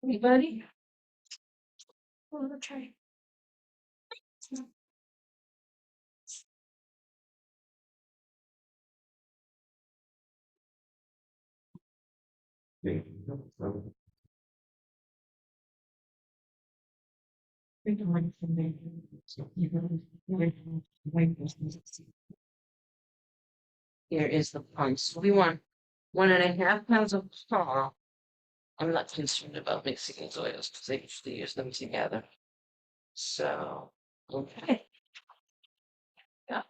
Anybody? Want to try? Here is the punch. So we want 1.5 pounds of salt. I'm not concerned about mixing these oils because I usually use them together. So, okay. Yeah.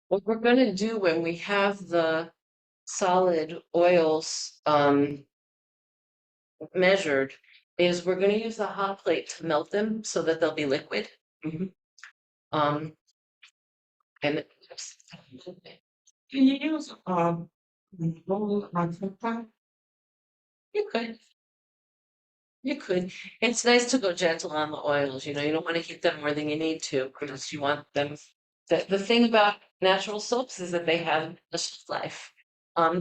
What we're gonna do when we have the solid oils measured is we're gonna use the hot plate to melt them so that they'll be liquid. Um, and Can you use roll on TikTok? you could. You could. It's nice to go gentle on the oils, you know, you don't want to heat them more than you need to, because you want them. The thing about natural soaps is that they have a shelf life.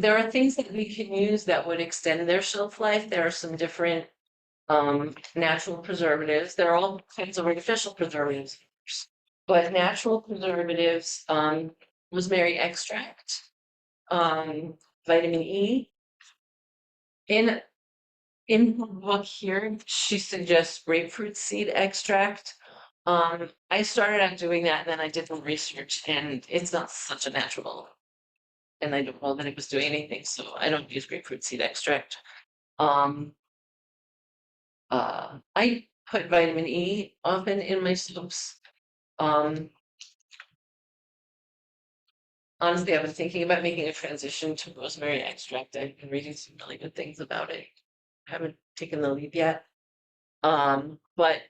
There are things that we can use that would extend their shelf life. There are some different natural preservatives. There are all kinds of artificial preservatives, but natural preservatives, rosemary extract, vitamin E. In her book here, she suggests grapefruit seed extract. I started out doing that, and then I did some research, and it's not such a natural. And I don't know that it was doing anything, so I don't use grapefruit seed extract. I put vitamin E often in my soaps. Honestly, I've been thinking about making a transition to rosemary extract. I've been reading some really good things about it. I haven't taken the lead yet. But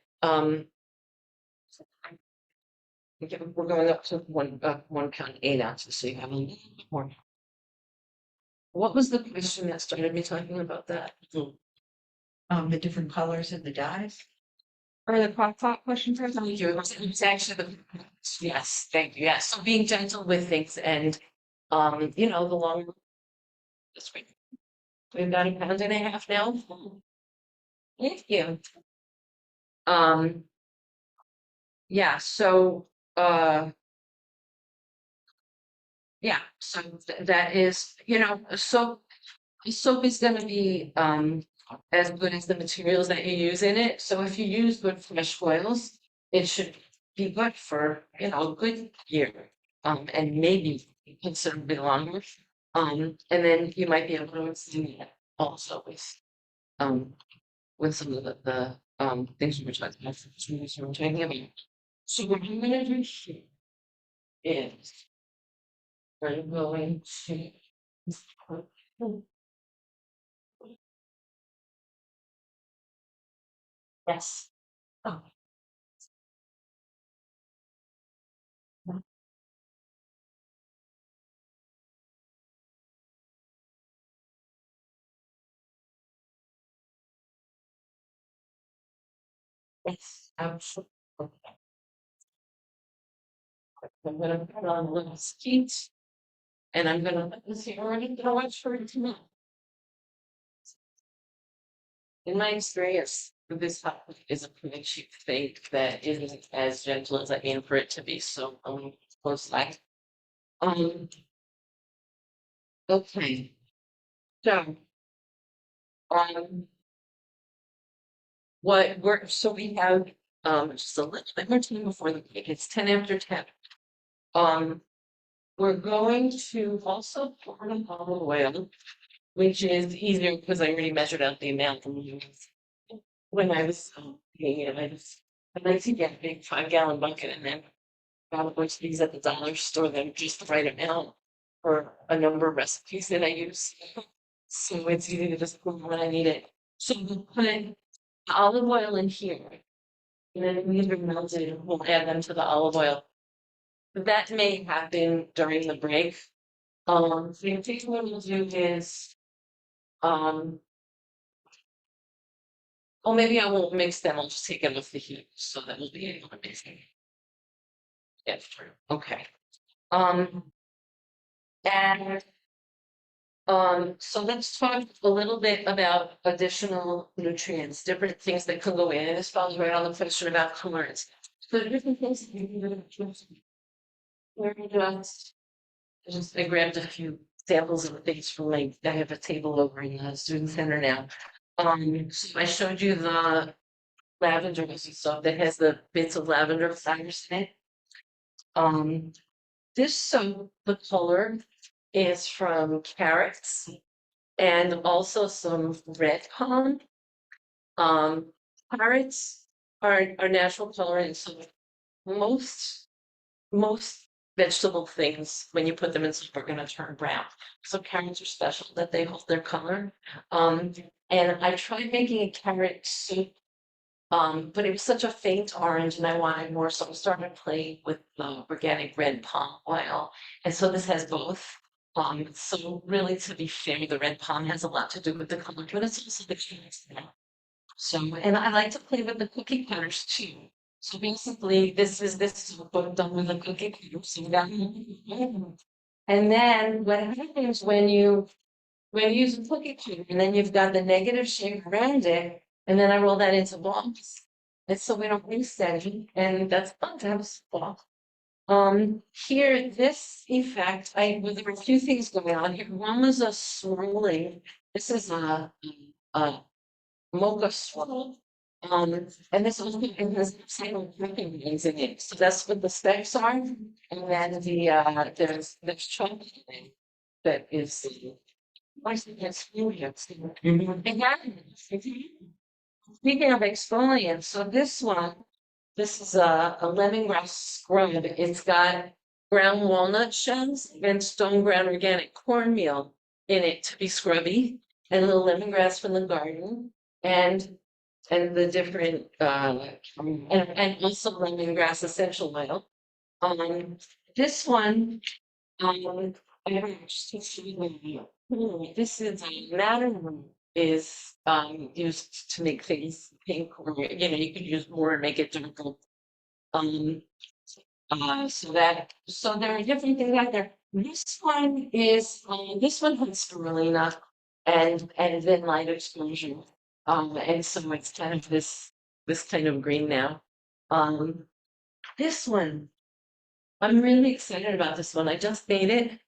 we're going up to 1 pound 8 ounces, so you have a little bit more. What was the question that started me talking about that? The different colors of the dyes. Or the crock pot question first? Thank you. It's actually yes, thank you. Yes, so being gentle with things and you know, the longer this week. We've got 1.5 pounds now. Thank you. Yeah, so yeah, so that is, you know, soap is gonna be as good as the materials that you use in it. So if you use good fresh oils, it should be good for, you know, a good year. And maybe considerably longer. And then you might be able to extend that also with some of the things we were talking about. So what I'm gonna do here is we're going to yes. Oh. Yes, absolutely. I'm gonna put on a little skeet. And I'm gonna let this here, I'm gonna watch for it to melt. In my experience, this hot plate is a pretty cheap fake that isn't as gentle as I aim for it to be, so I'm close like. Okay. So, um, so we have, just a little bit more time before the break, it's 10 after 10. We're going to also pour in olive oil, which is easier because I already measured out the amount when I was paying it. I like to get a big 5-gallon bucket and then grab a bunch of these at the dollar store. They're just the right amount for a number of recipes that I use. So it's easy to just put when I need it. So we'll put olive oil in here. And then when these are melted, we'll add them to the olive oil. That may happen during the break. So I think what we'll do is oh, maybe I won't mix them. I'll just take it off the heat, so that will be able to mix them. Yes, true. Okay. And so let's talk a little bit about additional nutrients, different things that can go in, and this falls right on the question about colorants. So the different things that you can just I grabbed a few samples of things from I have a table over in the student center now. So I showed you the lavender soap that has the bits of lavender flowers in it. This soap, the color is from carrots and also some red palm. Carrots are natural colorants, so most vegetable things, when you put them in soup, are going to turn brown. So carrots are special that they hold their color. And I tried making a carrot soup, but it was such a faint orange and I wanted more, so I started playing with the organic red palm oil. And so this has both. So really, to be fair, the red palm has a lot to do with the color, but it's also the carrots. So, and I like to play with the cookie cutters too. So basically, this is what done with the cookie cutter. So that, and then what happens when you use a cookie cutter, and then you've got the negative shape around it, and then I roll that into balls. And so we don't waste any, and that's fun to have a ball. Here, this effect, well, there were a few things going on here. One was a swirling. This is a mocha swirl. And this was in the same dripping in it. So that's what the specs are. And then there's chocolate in it that is speaking of exfoliants, so this is a lemongrass scrub. It's got ground walnut shells and stone ground organic cornmeal in it to be scrubby, and a little lemongrass from the garden, and the different and also lemongrass essential oil. This one, I have this is madder is used to make things pink, or you could use more and make it darker. So there are different things out there. This one has spirulina and then light exposure. And so it's kind of this kind of green now. This one, I'm really excited about this one. I just made it.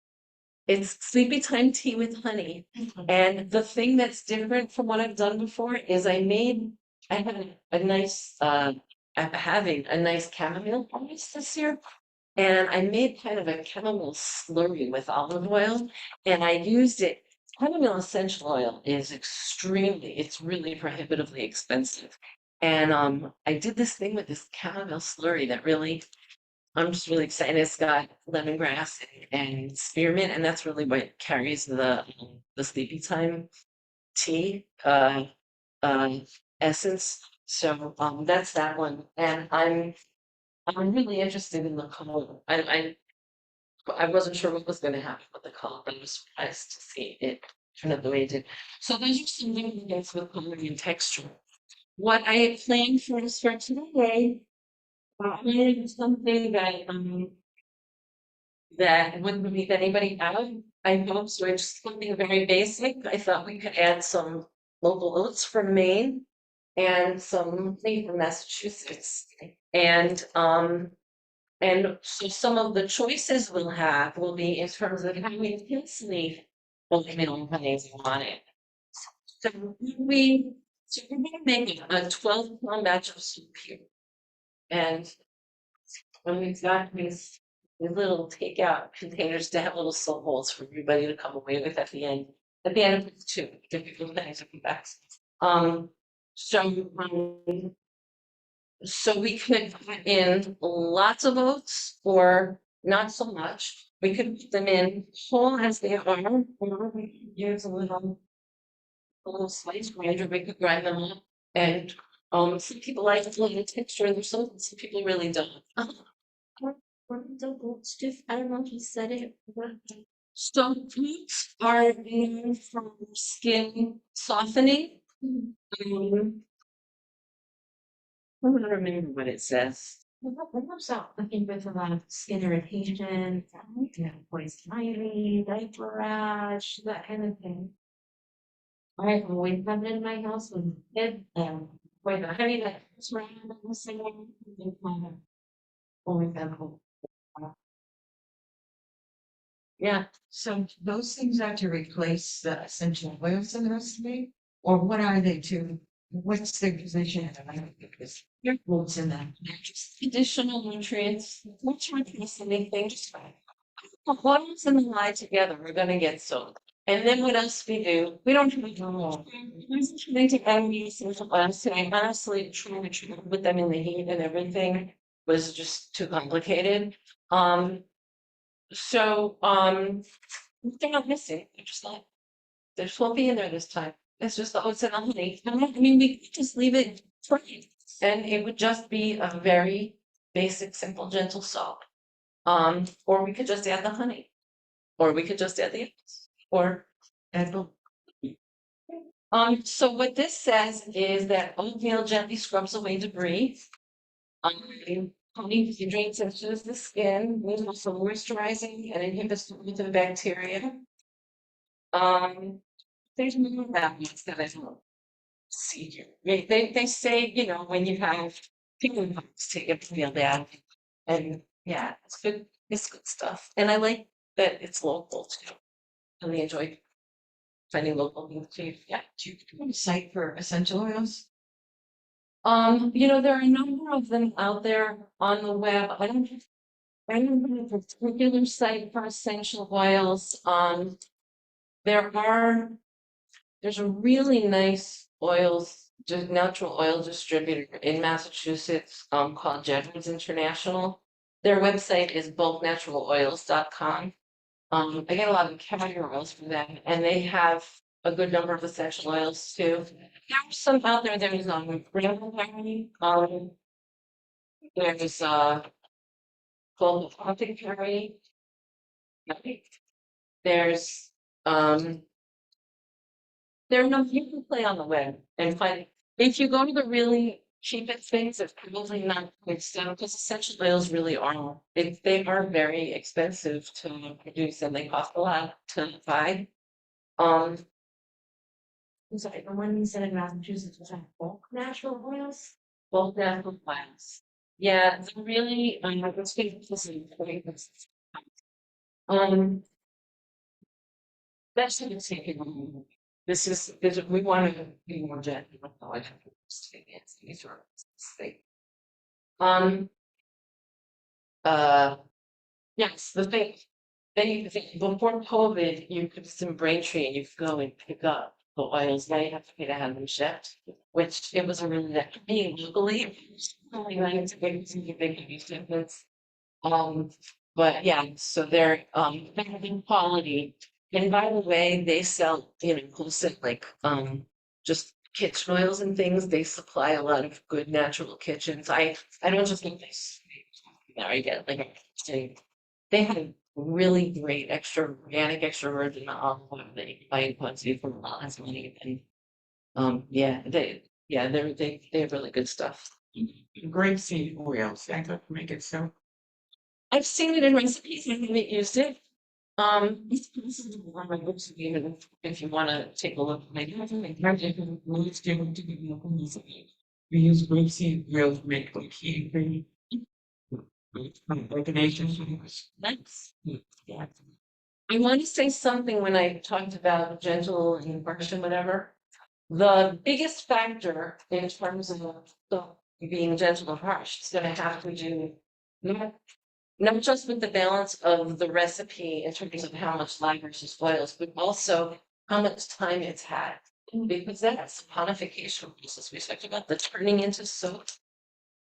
It's sleepy time tea with honey. And the thing that's different from what I've done before is I had a nice I'm having a nice chamomile harvest this year. And I made kind of a chamomile slurry with olive oil, and I used it. Chamomile essential oil is it's really prohibitively expensive. And I did this thing with this chamomile slurry that really, I'm just really excited. It's got lemongrass and spearmint, and that's really what carries the sleepy time tea essence. So that's that one, and I'm really interested in the color. I wasn't sure what was going to happen with the color, but I was surprised to see it turn out the way it did. So those are some different things with color and texture. What I had planned for us for today, is something that that wouldn't leave anybody out. I hope so. It's just something very basic. I thought we could add some local oats from Maine and some tea from Massachusetts. And so some of the choices we'll have will be in terms of how intensely oatmeal honey we want it. So we're gonna make a 12-pound batch of soup here. And when we've got these little takeout containers to have little soap holes for everybody to come away with at the end. At the end of it too, different things are back. Um, so so we could put in lots of oats or not so much. We could put them in whole as they are, or we could use a little slice grinder, we could grind them up. And some people like the texture and some people really don't. I don't know if you said it. So oats are known for skin softening. I don't remember what it says. Looking with a lot of skin irritation, poison ivy, diaper rash, that kind of thing. I've always had it in my house when kid with a heavy like around the same always had a Yeah, So those things are to replace the essential oils in the recipe? Or what are they to, what's their position? I don't think it's what's in that. they're just additional nutrients, which replace anything, just fine. The oils and the lye together, we're gonna get soaked. And then what else we do? We don't have to know. There's trying to add these essential oils today. Honestly, trying to put them in the heat and everything was just too complicated. So they're not missing. They're just not. There won't be in there this time. It's just the oats and the honey. I mean, we could just leave it plain, and it would just be a very basic, simple, gentle salt. Or we could just add the honey, or we could just add the oats, or add the. So what this says is that oatmeal gently scrubs away debris. Honey hydrates and soothes the skin, is also moisturizing and inhibits the bacteria. There's more values that I don't see here. They say, you know, when you have chicken pox, take it to feel bad. And yeah, it's good stuff. And I like that it's local too. I really enjoy finding local things too. Yeah. Do you have a site for essential oils? You know, there are a number of them out there on the web. I don't have a particular site for essential oils. There's a really nice just natural oil distributor in Massachusetts, called Jedwards International. Their website is bulknaturaloils.com. I get a lot of carrier oils from them, and they have a good number of essential oils too. There's some out there. There's Brambleberry, there's Global Apothecary. There's there are no, you can play on the web and find, if you go to the really cheapest things, it's probably not good stuff, because essential oils really are, they are very expensive to produce and they cost a lot to buy. I'm sorry, the one you said in Massachusetts was that bulk natural oils? Both natural plants. Yeah, it's really, let's get this in. That's what it's taking. We want to be more gentle. With how I have to say it. These are things. Um. Yes, the thing. Before COVID, you could just in Braintree and you could go and pick up the oils. Now you have to pay to have them shipped, which it was a really that being locally. Only like to get some big shipments. But yeah, so they're having quality. And by the way, they sell, you know, wholesale like just kitchen oils and things. They supply a lot of good natural kitchens. I don't just get this. I get like they have really great extra organic, extra virgin olive oil that you can buy in quantity for a lot less money. And they have really good stuff. Grapeseed oils, that could make it so. I've seen it in recipes, I haven't used it. It's possible on my books, even if you wanna take a look, maybe. Let's give them to the local recipe. We use grapeseed oil to make like heat cream. Organizations. Nice. Yeah. I want to say something when I talked about gentle and harsh and whatever. The biggest factor in terms of the being gentle and harsh is gonna have to do not just with the balance of the recipe in terms of how much lye versus oils, but also how much time it's had. Because that's saponification process. We talked about the turning into soap.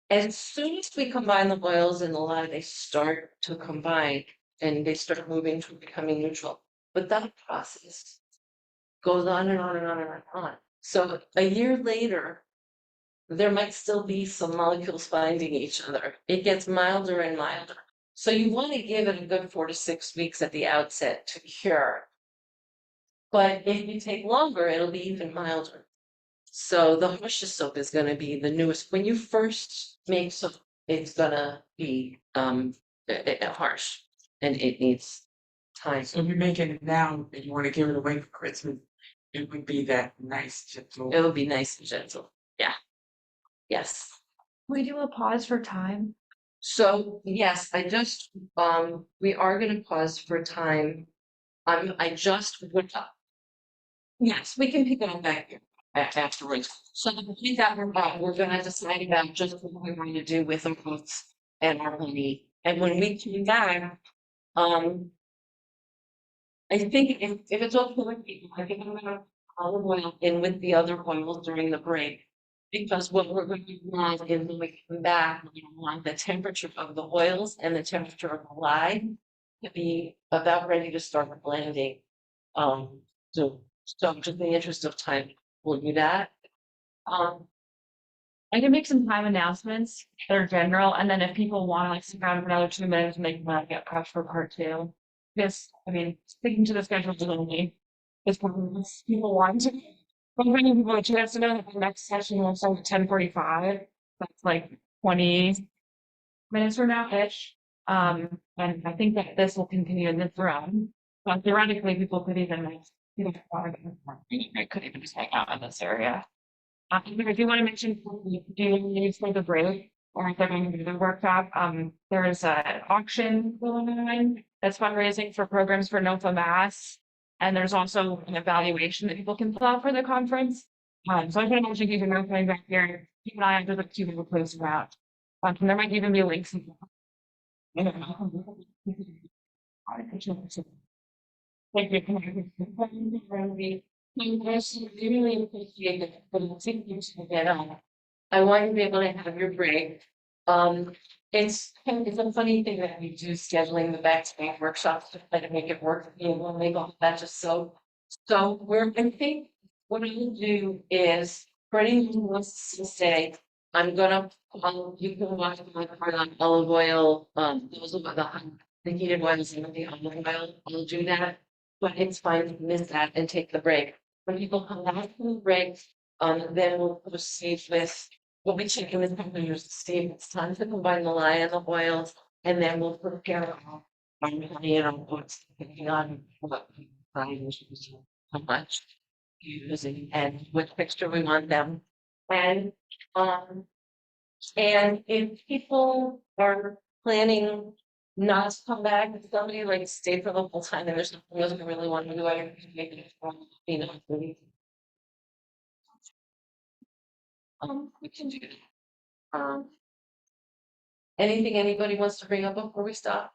As soon as we combine the oils and the lye, they start to combine and they start moving to becoming neutral. But that process goes on and on and on and on and on. So a year later, there might still be some molecules finding each other. It gets milder and milder. So you want to give it a good 4 to 6 weeks at the outset to cure. But if you take longer, it'll be even milder. So the harshest soap is going to be the newest. When you first make soap, it's gonna be harsh and it needs time. So if you're making it now and you want to give it away for Christmas, it would be that nice gentle. It will be nice and gentle. Yeah. Yes. We do a pause for time. So yes, we are gonna pause for time. I just went up. Yes, we can pick it up back here afterwards. So the point that we're gonna decide about just what we're going to do with our books and our honey. And when we come back, I think if it's okay with people, I think I'm gonna olive oil in with the other oils during the break. Because what we're going to want is when we come back, we want the temperature of the oils and the temperature of the lye to be about ready to start blending. So just in the interest of time, we'll do that. I can make some time announcements that are general, and then if people want to like stick around for another 2 minutes, and they can get prepped for part two. Because I mean, sticking to the schedule is only is what people want to. But I'm giving people a chance to know that the next session will start at 10:45. That's like 20 minutes from now ish. And I think that this will continue in this room. But theoretically, people could even like, I could even just hang out in this area. I do want to mention, do you need for the break or if they're going to do the workshop, there's an auction going on that's fundraising for programs for NOFA and there's also an evaluation that people can fill out for the conference. So I can actually keep an eye coming back here, keep an eye on the queue of close around. And there might even be links. Thank you. Really appreciate it, but I think you should get on. I want you to be able to have your break. It's a funny thing that we do scheduling the back-to-back workshops to try to make it work, be able to make all that just so. So I think what I'll do is, for anyone who wants to stay, I'm gonna, you can watch my part on olive oil, those are the heated ones and the olive oil, I'll do that. But it's fine to miss that and take the break. When people come back from the break, then we'll proceed with what we check in with companies to see if it's time to combine the lye and the oils, and then we'll prepare our honey and our books, depending on what we find, how much using and what texture we want them. And if people are planning not to come back, if somebody like stay for the whole time and there's nothing else we really want to do, I can make it we can do that. Anything anybody wants to bring up before we stop?